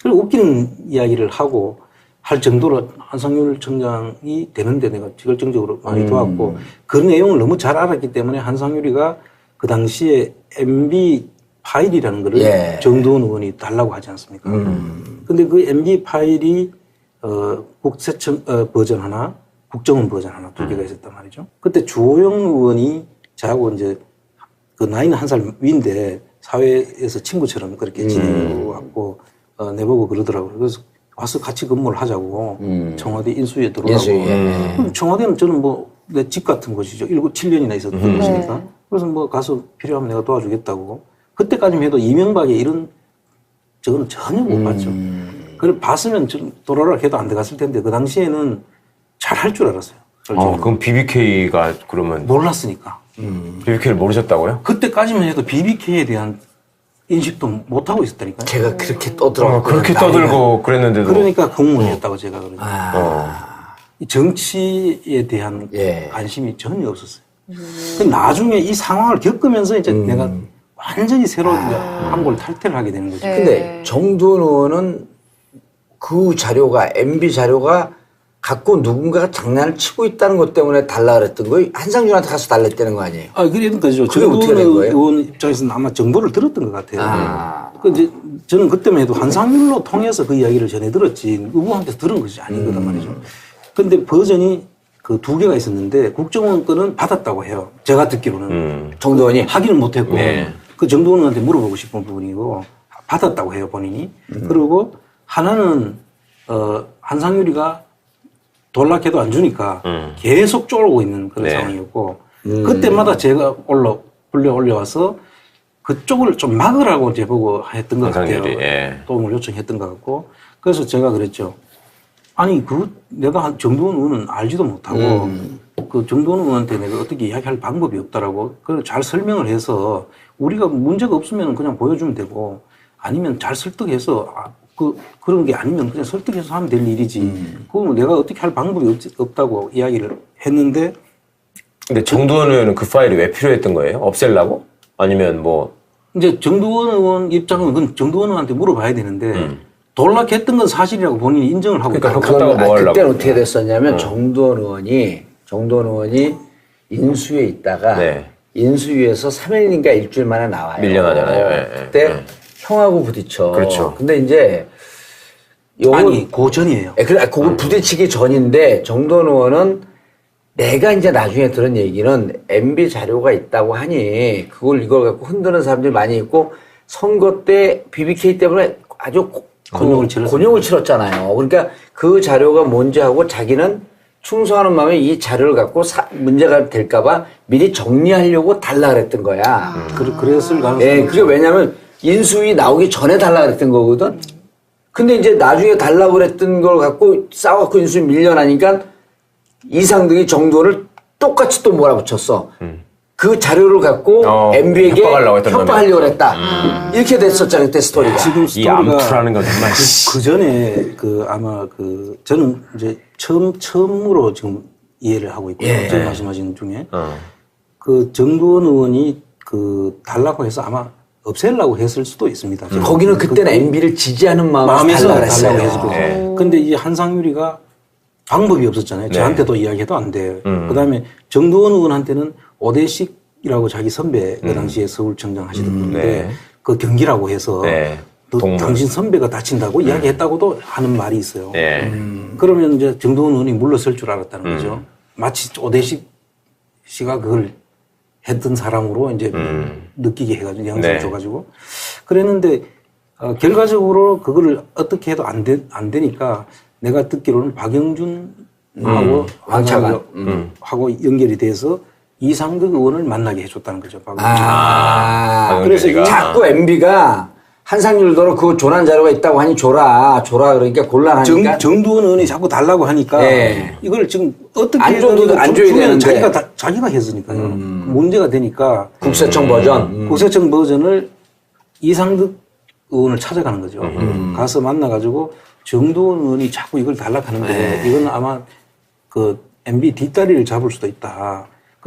그리고 웃기는 이야기를 하고 할 정도로 한상률 청장이 되는데 내가 직결적으로 많이 도왔고 그 내용을 너무 잘 알았기 때문에 한상률이가 그 당시에 MB 파일이라는 거를 예. 정두원 의원이 달라고 하지 않습니까? 근데 그 MB 파일이 국세청 버전 하나, 국정원 버전 하나 두 개가 있었단 말이죠. 그때 주호영 의원이 저하고 이제 그 나이는 한 살 위인데 사회에서 친구처럼 그렇게 지내고 왔고 내보고 그러더라고요. 그래서 와서 같이 근무를 하자고 청와대 인수위에 들어오라고. 그럼 청와대는 저는 뭐 내 집 같은 곳이죠. 7년이나 있었던 곳이니까. 그래서 뭐 가서 필요하면 내가 도와주겠다고. 그때까지만 해도 이명박의 이런 저거는 전혀 못 봤죠. 그걸 봤으면 좀 돌아라 해도 안 들어갔을 텐데 그 당시에는 잘 할 줄 알았어요. 그럼 BBK가 그러면 몰랐으니까. BBK를 모르셨다고요? 그때까지만 해도 BBK에 대한 인식도 못 하고 있었다니까요. 제가 그렇게 떠들었고 그렇게 떠들고 그랬는데도. 그러니까 공무원이었다고 제가 그러죠. 이 정치에 대한 예. 관심이 전혀 없었어요. 그 나중에 이 상황을 겪으면서 이제 내가 완전히 새로 이제 한골 탈퇴를 하게 되는 거죠. 근데 정두원 의원은 그 자료가 MB 자료가 갖고 누군가가 장난을 치고 있다는 것 때문에 달라 그랬던 거예요. 한상준한테 가서 달랬다는 거 아니에요? 그러니까죠. 그게 어떻게 된 정두원 거예요? 의원 입장에서는 아마 정보를 들었던 것 같아요. 그 이제 저는 그때만 해도 한상률로 통해서 그 이야기를 전해 들었지 의원한테 들은 것이 아니거든 말이죠. 근데 버전이 그 두 개가 있었는데 국정원 거는 받았다고 해요. 제가 듣기로는. 정두원이? 확인은 못했고 네. 그 정두원 의원한테 물어보고 싶은 부분이고 받았다고 해요 본인이. 그리고 하나는 한상률이가 돌락해도 안 주니까 계속 쫄고 있는 그런 네. 상황이었고 그때마다 제가 올려와서 그쪽을 좀 막으라고 제보고 했던 것 같아요. 한상률이, 예. 도움을 요청했던 것 같고 그래서 제가 그랬죠. 아니 내가 정두원 의원은 알지도 못하고 그 정두원 의원한테 내가 어떻게 이야기할 방법이 없다라고 그걸 잘 설명을 해서 우리가 문제가 없으면 그냥 보여주면 되고 아니면 잘 설득해서 그런 게 아니면 그냥 설득해서 하면 될 일이지. 그거 내가 어떻게 할 방법이 없다고 이야기를 했는데. 근데 정두원 의원은 그 파일이 왜 필요했던 거예요? 없애려고? 아니면 뭐. 이제 정두원 의원 입장은 그건 정두원 의원한테 물어봐야 되는데 돌락했던 건 사실이라고 본인이 인정을 하고 그러니까 있다고. 그렇다고 뭐 하려고. 그때는 어떻게 됐었냐면 정두원 의원이 인수위에 있다가 네. 인수위에서 3일인가 일주일 만에 나와요. 밀려나잖아요. 예, 예. 그때 형하고 부딪혀. 그렇죠. 근데 이제 아니 그 전이에요. 그걸 부딪히기 전인데 정두원 의원은 내가 이제 나중에 들은 얘기는 MB 자료가 있다고 하니 이걸 갖고 흔드는 사람들이 많이 있고 선거 때 BBK 때문에 아주 곤욕을 치렀잖아요. 그러니까 그 자료가 뭔지 하고 자기는 충성하는 마음에 이 자료를 갖고 문제가 될까봐 미리 정리하려고 달라 그랬던 거야. 그랬을 가능성이. 예, 그게 왜냐면 인수위 나오기 전에 달라 그랬던 거거든. 근데 이제 나중에 달라고 그랬던 걸 갖고 싸워갖고 인수위 밀려나니까 이상득이 정두원을 똑같이 또 몰아붙였어. 그 자료를 갖고 MB에게 협박하려고 했다. 이렇게 됐었잖아요, 그때 스토리가. 지금 이 스토리가 암투라는 건 정말. 그 전에 아마 저는 이제 처음으로 지금 이해를 하고 있고요. 지금 말씀하신 중에 그 정두원 의원이 달라고 해서 아마 없애려고 했을 수도 있습니다. 거기는 그때는 MB를 지지하는 마음에서 달라고 했어요. 네. 근데 이 한상률이가 방법이 없었잖아요. 저한테도 이야기해도 안 돼요. 그 다음에 정두원 의원한테는 오대식이라고 자기 선배 그 당시에 서울청장 하시던 분인데 그 경기라고 해서 너 당신 선배가 다친다고 이야기했다고도 하는 말이 있어요. 그러면 이제 정두원 의원이 물러설 줄 알았다는 거죠. 마치 오대식 씨가 그걸 했던 사람으로 이제 느끼게 해가지고 영상을 줘가지고 그랬는데 결과적으로 그거를 어떻게 해도 안 되니까 내가 듣기로는 박영준하고 하고 연결이 돼서 이상득 의원을 만나게 해줬다는 거죠. 그래서 자꾸 MB가 한상률도 그거 조난 자료가 있다고 하니 줘라 그러니까 곤란하니까 정두원 의원이 자꾸 달라고 하니까 이걸 지금 어떻게 안 줘야 되는데 자기가 했으니까요. 문제가 되니까 국세청 버전 국세청 버전을 이상득 의원을 찾아가는 거죠. 가서 만나가지고 정두원 의원이 자꾸 이걸 달락하는데 이건 아마 MB 뒷다리를 잡을 수도 있다.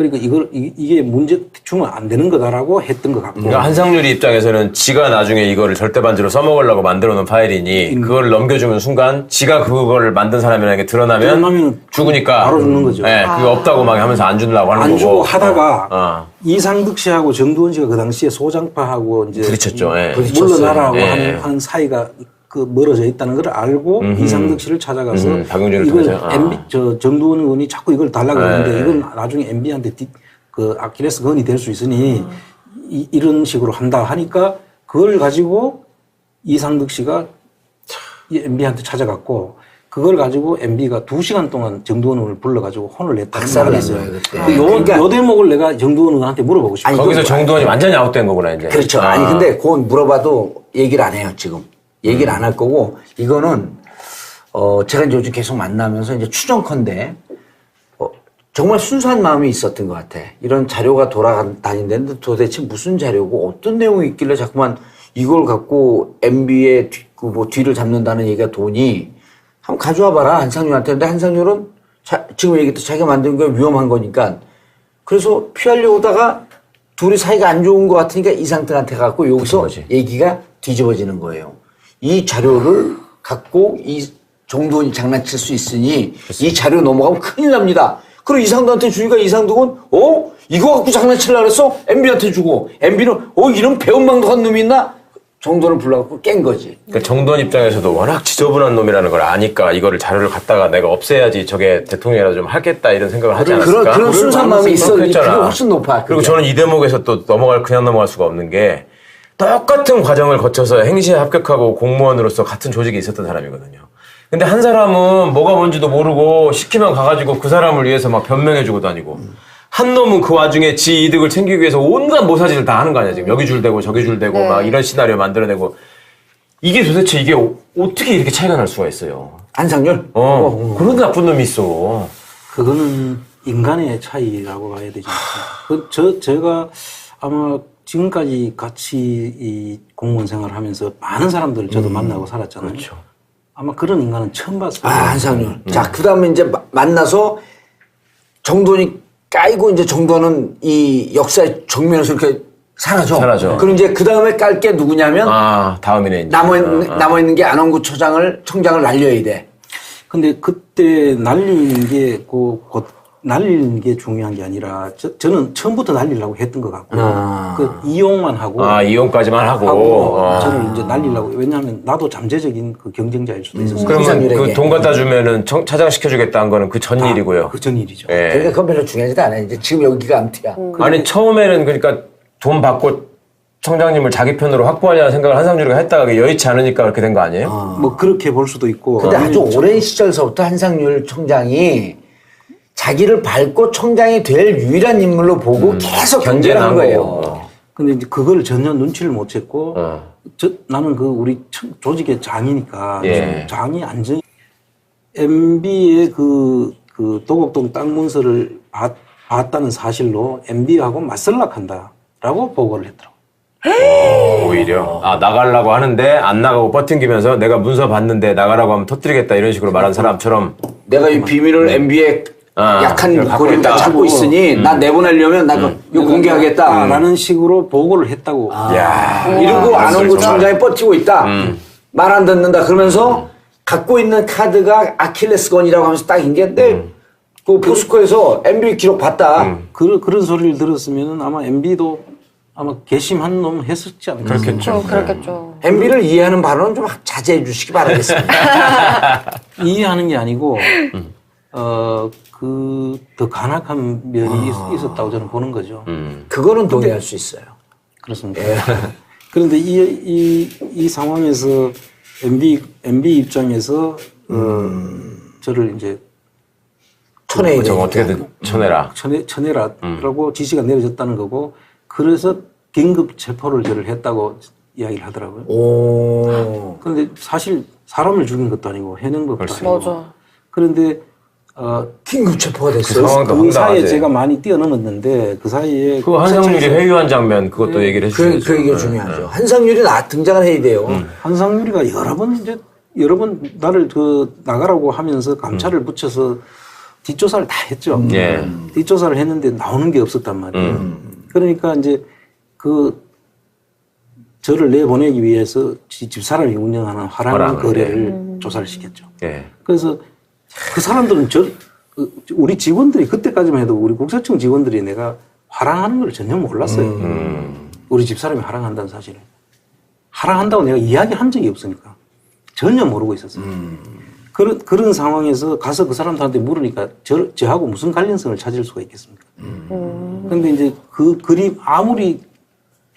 그러니까 이게 문제 주면 안 되는 거다라고 했던 것 같고. 그러니까 한상률이 입장에서는 지가 나중에 이거를 절대 반지로 써먹으려고 만들어 놓은 파일이니 그걸 넘겨주는 순간 지가 그걸 만든 사람이라는 게 드러나면 죽으니까 바로 죽는 거죠. 네, 그거 없다고 막 하면서 안 주려고 하는 안 거고. 주고 하다가 이상득 씨하고 정두원 씨가 그 당시에 소장파하고 이제 부딪혔죠. 예. 물러나라고 예. 하는 사이가 그 멀어져 있다는 걸 알고 이상득 씨를 찾아가서 박용진을 이걸 통해서. 정두원 의원이 자꾸 이걸 달라고 예. 하는데 이건 나중에 MB한테 그 아킬레스 건이 될 수 있으니 이런 식으로 한다 하니까 그걸 가지고 이상득 씨가 MB한테 찾아갔고 그걸 가지고 MB가 2시간 동안 정두원 의원을 불러가지고 혼을 냈다는 박살을 말이 있어요. 냈어요, 그때. 그러니까 요 대목을 내가 정두원 의원한테 물어보고 싶어요. 거기서 정두원이 완전히 아웃된 거구나 이제. 그렇죠. 아니 근데 그건 물어봐도 얘기를 안 해요 지금. 얘기를 안 할 거고 이거는 제가 이제 요즘 계속 만나면서 이제 추정컨대 정말 순수한 마음이 있었던 것 같아. 이런 자료가 돌아다닌다는데 도대체 무슨 자료고 어떤 내용이 있길래 자꾸만 이걸 갖고 MB의 뒤를 잡는다는 얘기가 돈이 한번 가져와 봐라 한상률한테. 근데 한상률은 지금 얘기했듯이 자기가 만든 게 위험한 거니까 그래서 피하려고 하다가 둘이 사이가 안 좋은 것 같으니까 이상득한테 갖고 여기서 얘기가 뒤집어지는 거예요. 이 자료를 갖고 이 정두원이 장난칠 수 있으니 이 자료 넘어가면 큰일 납니다. 그리고 이상득한테 주니까 이상득은 이거 갖고 장난치려고 그랬어? MB한테 주고 MB는 이런 배은망덕한 놈이 있나? 정두원을 불러갖고 깬 거지. 그러니까 정두원 입장에서도 워낙 지저분한 놈이라는 걸 아니까 이거를 자료를 갖다가 내가 없애야지 저게 대통령이라도 좀 하겠다 이런 생각을 하지 않았을까? 그런 순수한 마음이 있었는데 그게 그랬잖아. 훨씬 높아. 그리고 저는 이 대목에서 또 그냥 넘어갈 수가 없는 게 똑같은 과정을 거쳐서 행시에 합격하고 공무원으로서 같은 조직에 있었던 사람이거든요. 근데 한 사람은 뭐가 뭔지도 모르고 시키면 가가지고 그 사람을 위해서 막 변명해주고 다니고 한 놈은 그 와중에 지 이득을 챙기기 위해서 온갖 모사짓을 다 하는 거 아니야. 지금 여기 줄 대고 저기 줄 대고 막 이런 시나리오 만들어내고 이게 도대체 이게 어떻게 이렇게 차이가 날 수가 있어요. 한상률? 그런 나쁜 놈이 있어. 그거는 인간의 차이라고 봐야 되지 않습니까? 제가 아마 지금까지 같이 이 공무원 생활을 하면서 많은 사람들을 저도 만나고 살았잖아요. 그렇죠. 아마 그런 인간은 처음 봤을 거예요. 한상률. 자, 그 다음에 이제 만나서 정돈이 까이고 이제 정돈은 이 역사의 정면에서 이렇게 사라져. 그럼 이제 그 다음에 깔 게 누구냐면 다음이네. 이제. 남아있는 게 안원구 청장을 날려야 돼. 근데 그때 날리는 게 날리는 게 중요한 게 아니라 저는 처음부터 날리려고 했던 것 같고 그 이용만 하고 이용까지만 하고 저는 이제 날리려고 왜냐하면 나도 잠재적인 그 경쟁자일 수도 있었어요. 그러면 그 돈 갖다 주면은 차장시켜주겠다 한 거는 그 전 일이고요. 그 전 일이죠. 예. 그러니까 그건 별로 중요하지도 않아. 이제 지금 여기가 암투야. 아니 처음에는 그러니까 돈 받고 청장님을 자기 편으로 확보하려는 생각을 한상률이가 했다가 그게 여의치 않으니까 그렇게 된 거 아니에요? 뭐 그렇게 볼 수도 있고. 근데 아주 오랜 시절서부터 한상률 청장이 자기를 밟고 청장이 될 유일한 인물로 보고 계속 견제한 거예요. 근데 이제 그걸 전혀 눈치를 못 챘고, 나는 우리 조직의 장이니까, 장이 안전, MB의 그 도곡동 땅 문서를 봤다는 사실로 MB하고 맞설락한다라고 보고를 했더라고요. 오히려 나가려고 하는데 안 나가고 버팅기면서 내가 문서 봤는데 나가라고 하면 터뜨리겠다 이런 식으로 말한 사람처럼 내가 이 비밀을 MB의 약한 고리를 다 잡고 있으니 나 내보내려면 나 이거 공개하겠다 라는 식으로 보고를 했다고. 이러고 안원구 청장이 버티고 있다. 말 안 듣는다 그러면서 갖고 있는 카드가 아킬레스건이라고 하면서 딱 인계했는데 그 포스코에서 MB 기록 봤다. 그런 소리를 들었으면 아마 MB도 아마 개심한 놈 했었지 않을까. 그렇겠죠. MB를 이해하는 발언은 좀 자제해 주시기 바라겠습니다. 이해하는 게 아니고 더 간악한 면이 있었다고 저는 보는 거죠. 그거는 동의할 수 있어요. 그렇습니다. 그런데 이 상황에서 MB 입장에서 저를 이제 쳐내야 돼. 어떻게든 쳐내라. 쳐내라라고 지시가 내려졌다는 거고 그래서 긴급 체포를 저를 했다고 이야기를 하더라고요. 그런데 사실 사람을 죽인 것도 아니고 해낸 것도 아니고. 맞아. 그런데 긴급 체포가 됐어요. 그 사이에 제가 많이 뛰어넘었는데 그 사이에 그 한상률이 회유한 장면 그것도 얘기를 해주시죠. 그 얘기가 중요하죠. 한상률이 등장을 해야 돼요. 한상률이가 여러 번 나를 나가라고 하면서 감찰을 붙여서 뒷조사를 다 했죠. 예. 뒷조사를 했는데 나오는 게 없었단 말이에요. 그러니까 이제 저를 내보내기 위해서 집사람이 운영하는 화랑 거래를 조사를 시켰죠. 예. 그래서 그 사람들은 우리 직원들이 그때까지만 해도 우리 국세청 직원들이 내가 화랑하는 걸 전혀 몰랐어요. 우리 집사람이 화랑한다는 사실을. 화랑한다고 내가 이야기한 적이 없으니까 전혀 모르고 있었어요. 그런 상황에서 가서 그 사람들한테 물으니까 저하고 무슨 관련성을 찾을 수가 있겠습니까? 그런데 이제 그 그림 아무리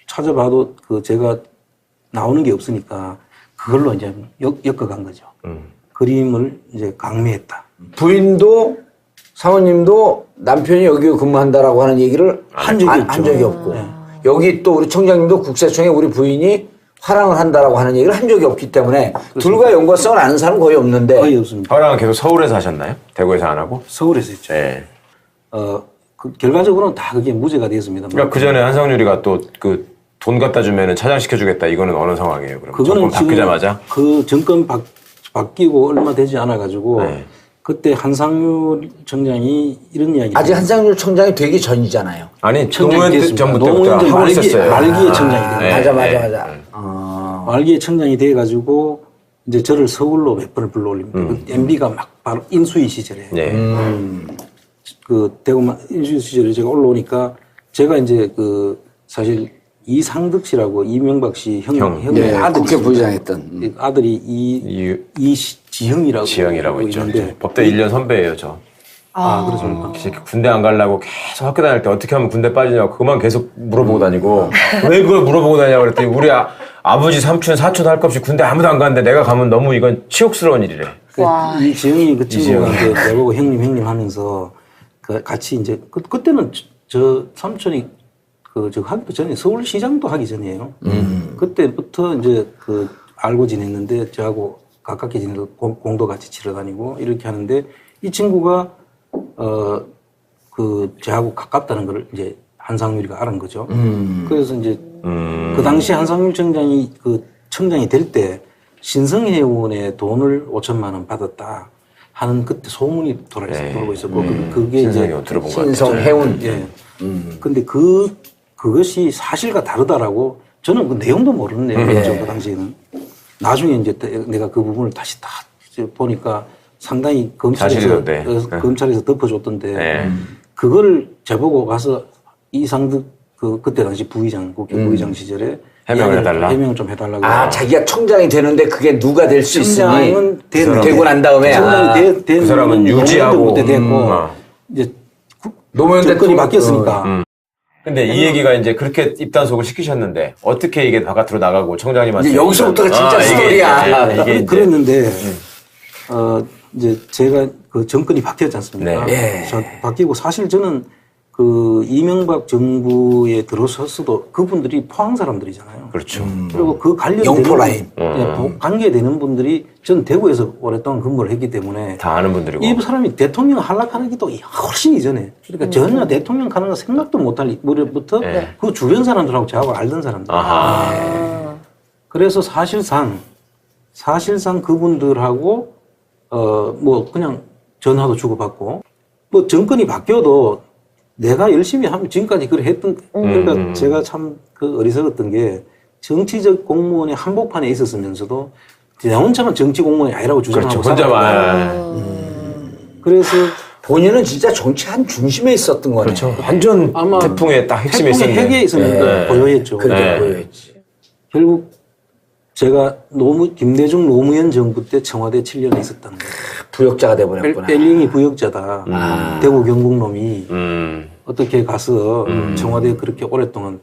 찾아봐도 제가 나오는 게 없으니까 그걸로 이제 엮어간 거죠. 그림을 이제 강매했다. 부인도 사모님도 남편이 여기 근무한다라고 하는 얘기를 한 적이 없고 네. 여기 또 우리 청장님도 국세청에 우리 부인이 화랑을 한다라고 하는 얘기를 한 적이 없기 때문에 둘과 연관성을 아는 사람은 거의 없는데 거의 없습니다. 화랑은 계속 서울에서 하셨나요? 대구에서 안 하고? 서울에서 했죠. 예. 결과적으로는 다 그게 무죄가 되었습니다. 그러니까 그 전에 한상유리가 또 돈 갖다 주면은 차장시켜주겠다. 이거는 어느 상황이에요? 그럼 그거는 정권 바뀌자마자? 그 정권 바뀌고 얼마 되지 않아가지고 네. 그때 한상률 청장이 이런 이야기. 아직 한상률 청장이 되기 전이잖아요. 아니 청장이 노무현 됐습니다. 전부터 노무현 전 하고 있었어요. 말기에 청장이 돼요. 맞아. 말기에 청장이 돼가지고 이제 저를 서울로 몇 번을 불러올립니다. 그 MB가 막 바로 인수위 시절에 네. 그 대구만 인수위 시절에 제가 올라오니까 제가 이제 사실 이상득 씨라고 이명박 씨 형의 아들이 국회 부의장했던 아들이 지형이라고 있죠. 있는데 법대 1년 선배예요, 저. 그렇습니까? 군대 안 가려고 계속 학교 다닐 때 어떻게 하면 군대 빠지냐고 그것만 계속 물어보고 다니고 왜 그걸 물어보고 다니냐고 그랬더니 우리 아버지, 삼촌, 사촌 할 것 없이 군대 아무도 안 가는데 내가 가면 너무 이건 치욕스러운 일이래. 이 지영이 그 친구가 이제 내보고 형님 하면서 같이 이제 그때는 저 삼촌이 저 하기도 전에 서울시장도 하기 전이에요. 그때부터 이제 알고 지냈는데 저하고 가깝게 지내서 공도 같이 치러 다니고 이렇게 하는데 이 친구가 저하고 가깝다는 걸 이제 한상률이가 알은 거죠. 그래서 이제 그 당시 한상률 청장이 청장이 될 때 신성해운에 돈을 5천만 원 받았다 하는 그때 소문이 돌고 있었고 그게 이제 들어본 것 같아요. 신성해운. 예. 근데 그것이 사실과 다르다라고 저는 그 내용도 모르는데 그 당시에는 나중에 이제 내가 그 부분을 다시 다 보니까 상당히 검찰에서 덮어줬던데 그걸 제보고 가서 이상득 그때 당시 부의장 국회 부의장 시절에 해명을 좀 해달라고. 자기가 청장이 되는데 그게 누가 될 수 있으니 되고 난 다음에 그 사람은 유지하고 됐고 이제 노무현 정권이 바뀌었으니까. 근데 이 얘기가 이제 그렇게 입단속을 시키셨는데 어떻게 이게 바깥으로 나가고 청장님한테 이제 여기서부터가 진짜 스토리야. 이게 그랬는데 이제 제가 정권이 바뀌었지 않습니까? 네. 바뀌고 사실 저는 이명박 정부에 들어섰어도 그분들이 포항 사람들이잖아요. 그렇죠. 그리고 관련되는 영포라인. 관계되는 분들이 전 대구에서 오랫동안 근무를 했기 때문에 다 아는 분들이고. 이 사람이 대통령 하락하는 게 또 훨씬 이전에 그러니까 전혀 대통령 가는 거 생각도 못할 무렵부터 그 주변 사람들하고 저하고 알던 사람들. 그래서 사실상 그분들하고 뭐 그냥 전화도 주고받고 뭐 정권이 바뀌어도 내가 열심히 하면 지금까지 그래 했던 그러니까 제가 참 어리석었던 게 정치적 공무원의 한복판에 있었으면서도 나 혼자만 정치 공무원이 아니라고 주장하고 그래서 본인은 진짜 정치 한 중심에 있었던 거네. 그렇죠. 완전 아마 태풍의 딱 핵심에 있었는데. 핵에 있었는데 고요했죠. 그렇게 보였지. 결국 제가 김대중 노무현 정부 때 청와대 7년에 있었다는 거예요. 부역자가 돼버렸구나. 뺄링이 부역자다. 대구 경북놈이 어떻게 가서 청와대에 그렇게 오랫동안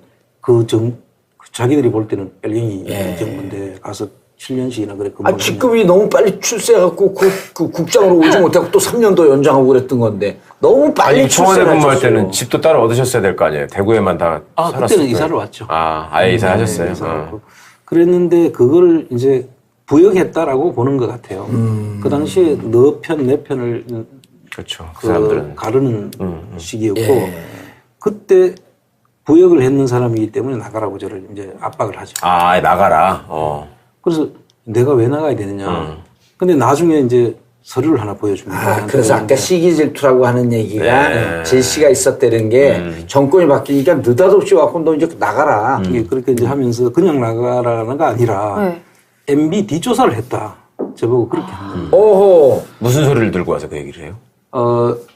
자기들이 볼 때는 뺄링이 정부인데 가서 7년씩이나 그래. 직급이 너무 빨리 출세해갖고 그 국장으로 오지 못하고 또 3년 더 연장하고 그랬던 건데 너무 빨리 청와대 근무할 때는 집도 따로 얻으셨어야 될 거 아니에요. 대구에만 다 살았을 그때는 이사를 왔죠. 아예 이사하셨어요. 그랬는데 그걸 이제 부역했다라고 보는 것 같아요. 그 당시에 너 편, 내 편을 그렇죠. 그 사람들은 가르는 시기였고 그때 부역을 했는 사람이기 때문에 나가라고 저를 이제 압박을 하죠. 나가라. 그래서 내가 왜 나가야 되느냐. 근데 나중에 이제 서류를 하나 보여줍니다. 그래서 아까 시기 질투라고 하는 얘기가 제시가 있었다는 게 정권이 바뀌니까 느닷없이 와서 너 이제 나가라. 그렇게 이제 하면서 그냥 나가라는 거 아니라 MB 뒷조사를 했다. 저보고 그렇게 한 겁니다. 오호. 무슨 소리를 들고 와서 그 얘기를 해요?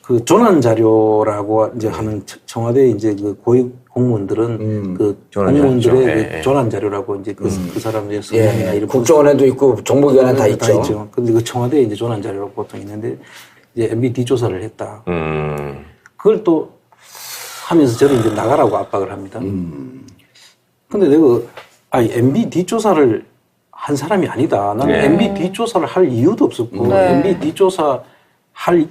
그 조난 자료라고 이제 하는 청와대 이제 그 고위 공무원들은 그 조난 공무원들의 자료. 그 조난 자료라고 이제 그 사람들의 성향이나 이런 국정원에도 있고 정보기관에 다 있죠. 근데 그 청와대에 이제 조난 자료라고 보통 있는데 이제 MB 뒷조사를 했다. 그걸 또 하면서 저를 이제 나가라고 압박을 합니다. 근데 내가 MB 뒷조사를 한 사람이 아니다. 나는 MB 뒷조사를 할 이유도 없었고 MB 뒷조사 할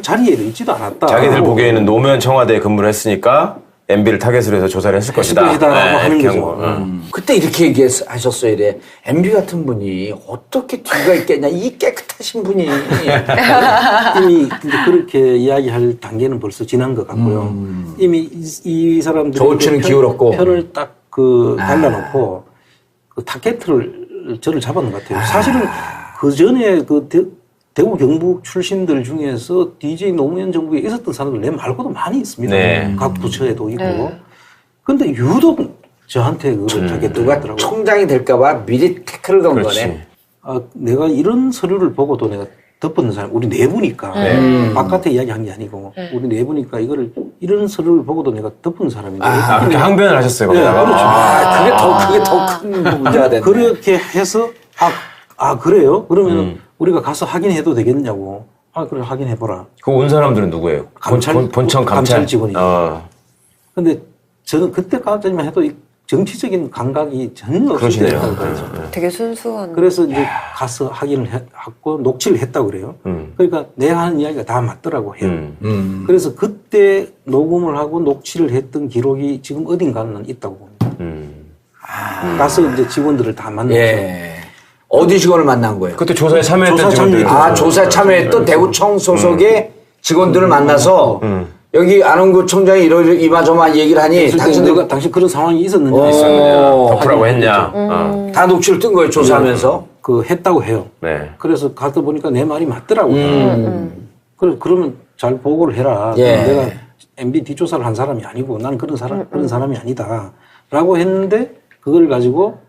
자리에 있지도 않았다. 자기들 보기에는 노무현 청와대에 근무를 했으니까 MB를 타겟으로 해서 조사를 했을 것이다. 라고 하는 이렇게 한 거죠. 거. 그때 이렇게 얘기하셨어요. 이래. MB 같은 분이 어떻게 뒤가 있겠냐. 이 깨끗하신 분이. 이미 근데 그렇게 이야기할 단계는 벌써 지난 것 같고요. 이미 이 사람들이 저울추는 기울었고. 편을 딱 갈라놓고 그 타겟을 저를 잡았는 것 같아요. 사실은 그 전에 그 대구 경북 출신들 중에서 DJ 노무현 정부에 있었던 사람들 내 말고도 많이 있습니다. 네. 각 부처에도 있고. 근데 유독 저한테 그 타겟을 누가 잡더라고요. 총장이 될까봐 미리 태클을 건 그렇지. 거네. 내가 이런 서류를 보고도 내가 덮었는 사람, 우리 내부니까. 바깥에 이야기한 게 아니고, 우리 내부니까 이런 서류를 보고도 내가 덮은 사람인데. 그렇게 항변을 하셨어요, 거기다가. 그게 더 큰 문제가 됐네. 그렇게 해서, 그래요? 그러면 우리가 가서 확인해도 되겠냐고. 그래, 확인해보라. 그 온 사람들은 누구예요? 본청 감찰 직원이죠. 근데 저는 그때까지만 해도 이 정치적인 감각이 전혀 그러시네요. 없었어요. 되게 순수한. 그래서 이제 가서 확인을 했고 녹취를 했다고 그래요. 그러니까 내가 하는 이야기가 다 맞더라고 해요. 그래서 그때 녹음을 하고 녹취를 했던 기록이 지금 어딘가는 있다고 봅니다. 가서 이제 직원들을 다 만났죠. 예. 어디 직원을 만난 거예요? 그때 조사에 참여했던 조사 직원들. 참여했던 조사에 참여했던 대구청 소속의 직원들을 만나서 여기 안홍구 총장이 이마저마 얘기를 하니 당신 그런 상황이 있었느냐. 덮으라고 했냐. 다 녹취를 뜬 거예요, 조사하면서. 했다고 해요. 네. 그래서 가서 보니까 내 말이 맞더라고요. 그러면 잘 보고를 해라. 예. 내가 MB 뒷조사를 한 사람이 아니고 나는 그런 사람이 아니다. 라고 했는데 그걸 가지고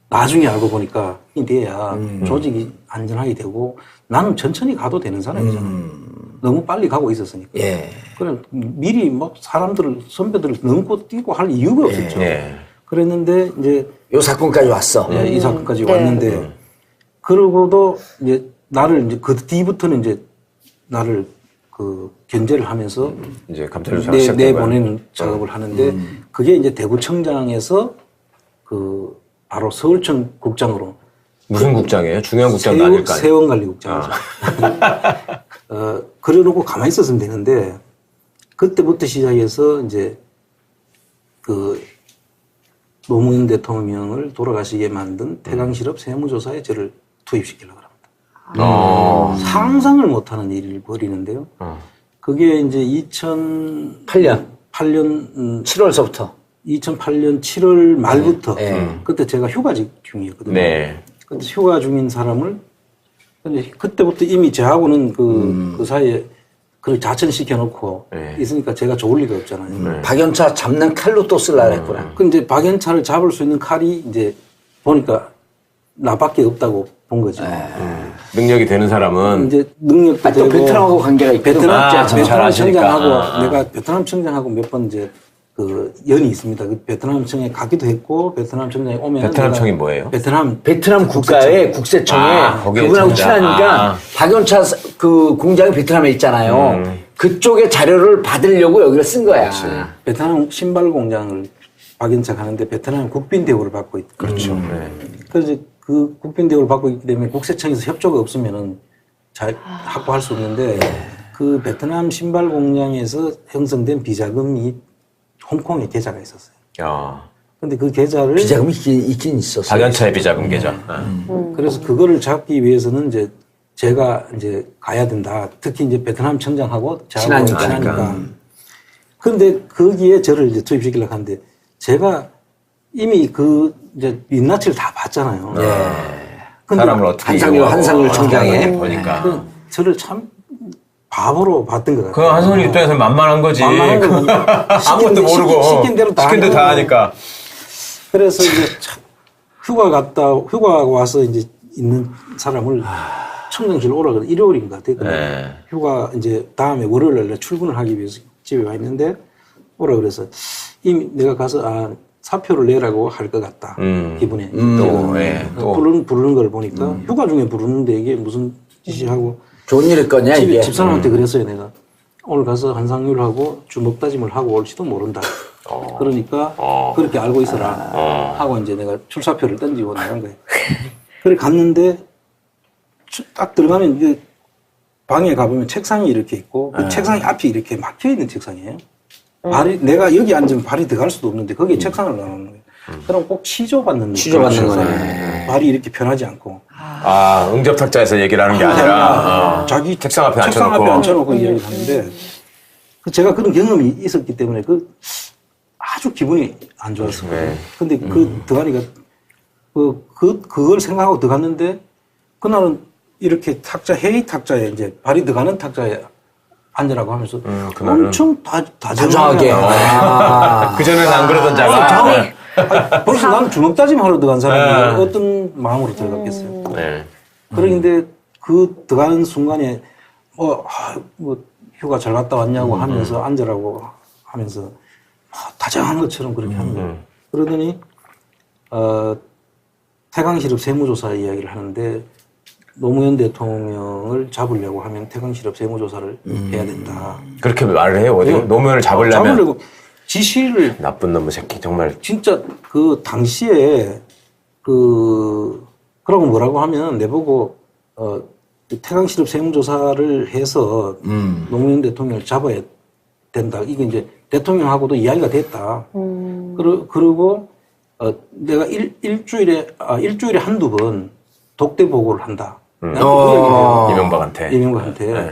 나중에 알고 보니까 이돼야 조직이 안전하게 되고 나는 천천히 가도 되는 사람이잖아. 너무 빨리 가고 있었으니까. 예. 그래 미리 막 선배들을 넘고 뛰고 할 이유가 없었죠. 그랬는데 이제 요 사건까지 왔어. 이 사건까지 왔는데 그러고도 이제 나를 이제 그 뒤부터는 이제 나를 그 견제를 하면서 이제 감찰 조사가 시작된 거야. 내보내는 작업을 하는데 그게 이제 대구청장에서 그 바로 서울청 국장으로 무슨 국장이에요? 중요한 국장도 아닐 거 아니에요? 세원관리국장이죠. 그래놓고 가만히 있었으면 되는데 그때부터 시작해서 이제 그 노무현 대통령을 돌아가시게 만든 태강실업 세무조사에 저를 투입시키려고 합니다. 상상을 못하는 일을 벌이는데요. 그게 이제 2008년 7월서부터. 2008년 7월 말부터 그때 제가 휴가직 중이었거든요. 네. 근데 휴가 중인 사람을 근데 그때부터 이미 저하고는 그 사이에 그걸 자천시켜놓고 있으니까 제가 좋을 리가 없잖아요. 박연차 잡는 칼로 또 쓰려고 했구나. 근데 박연차를 잡을 수 있는 칼이 이제 보니까 나밖에 없다고 본 거죠. 능력이 되는 사람은 이제 능력도 또 되고 베트남하고 관계가 있거든. 베트남 잘 아시니까. 청장하고 내가 베트남 청장하고 몇 번 이제 그 연이 있습니다. 그 베트남 청에 가기도 했고 베트남 청장이 오면 베트남 청이 뭐예요? 베트남 국가의 국세청에 거기에 그분하고 청장. 친하니까 박연차 그 공장이 베트남에 있잖아요. 그쪽의 자료를 받으려고 여기를 쓴 거야. 베트남 신발 공장을 박연차 가는데 베트남 국빈 대우를 받고 있고 그렇죠. 그래서 그 국빈 대우를 받고 있기 때문에 국세청에서 협조가 없으면은 잘 확보할 수 없는데 그 베트남 신발 공장에서 형성된 비자금이 홍콩에 계좌가 있었어요. 근데 그 계좌를 비자금이 있긴 있었어요. 박연차의 비자금 계좌. 그래서 그거를 잡기 위해서는 이제 제가 이제 가야 된다. 특히 이제 베트남 청장하고 저하고 친하니까. 그런데 거기에 저를 이제 투입시키려고 하는데 제가 이미 그 이제 민낯을 다 봤잖아요. 근데 사람을 어떻게 한상률 청장에 보니까. 저를 참 바보로 봤던 것 같아요. 그 한선희 입장에서는 만만한 거지. 만만한 거지. 아무것도 모르고 시킨 대로 다 하니까. 그래서 이제 참 휴가 와서 이제 있는 사람을 청정실 오라 그래. 일요일인 것 같아요. 네. 휴가 이제 다음에 월요일 날 출근을 하기 위해서 집에 와 있는데 오라 그래서 이미 내가 가서 사표를 내라고 할 것 같다. 기분에. 또. 부르는 걸 보니까 휴가 중에 부르는데 이게 무슨 짓이하고 좋은 일일 거냐 이게. 집사람한테 그랬어요. 내가 오늘 가서 한상률하고 주먹 다짐을 하고 올지도 모른다. 그러니까 그렇게 알고 있어라 하고 이제 내가 출사표를 던지고 나간 거예요. 그래 갔는데 딱 들어가면 이제 방에 가보면 책상이 이렇게 있고 그 책상이 앞이 이렇게 막혀 있는 책상이에요. 발이 내가 여기 앉으면 발이 들어갈 수도 없는데 거기에 책상을 놔놓는 거예요. 그럼 꼭 치조받는 거네. 발이 이렇게 편하지 않고. 응접탁자에서 얘기를 하는 게 아니라 자기 책상 앞에 앉혀놓고 이야기를 하는데 제가 그런 경험이 있었기 때문에 아주 기분이 안 좋았어요. 근데 드가니가 그걸 생각하고 들어갔는데 그날은 이렇게 회의 탁자에 이제 발이 들어가는 탁자에 앉으라고 하면서 엄청 다정하게. 그전에는 안 그러던 자가. 벌써 나는 주먹 다짐 하러 들어간 사람이 어떤 마음으로 들어갔겠어요. 그런데 들어가는 순간에 휴가 잘 갔다 왔냐고 하면서 앉으라고 하면서 다정한 것처럼 그렇게 하는 거예요. 그러더니 태강실업 세무조사 이야기를 하는데 노무현 대통령을 잡으려고 하면 태강실업 세무조사를 해야 된다. 그렇게 말을 해요. 어디 노무현을 잡으려고 지시를 나쁜 놈의 새끼 정말. 진짜 그 당시에 그러고 뭐라고 하면 내보고 태강실업 세무조사를 해서 노무현 대통령을 잡아야 된다. 이게 이제 대통령하고도 이야기가 됐다. 그리고 내가 일주일에 한두 번 독대 보고를 한다. 이명박한테. 이명박한테.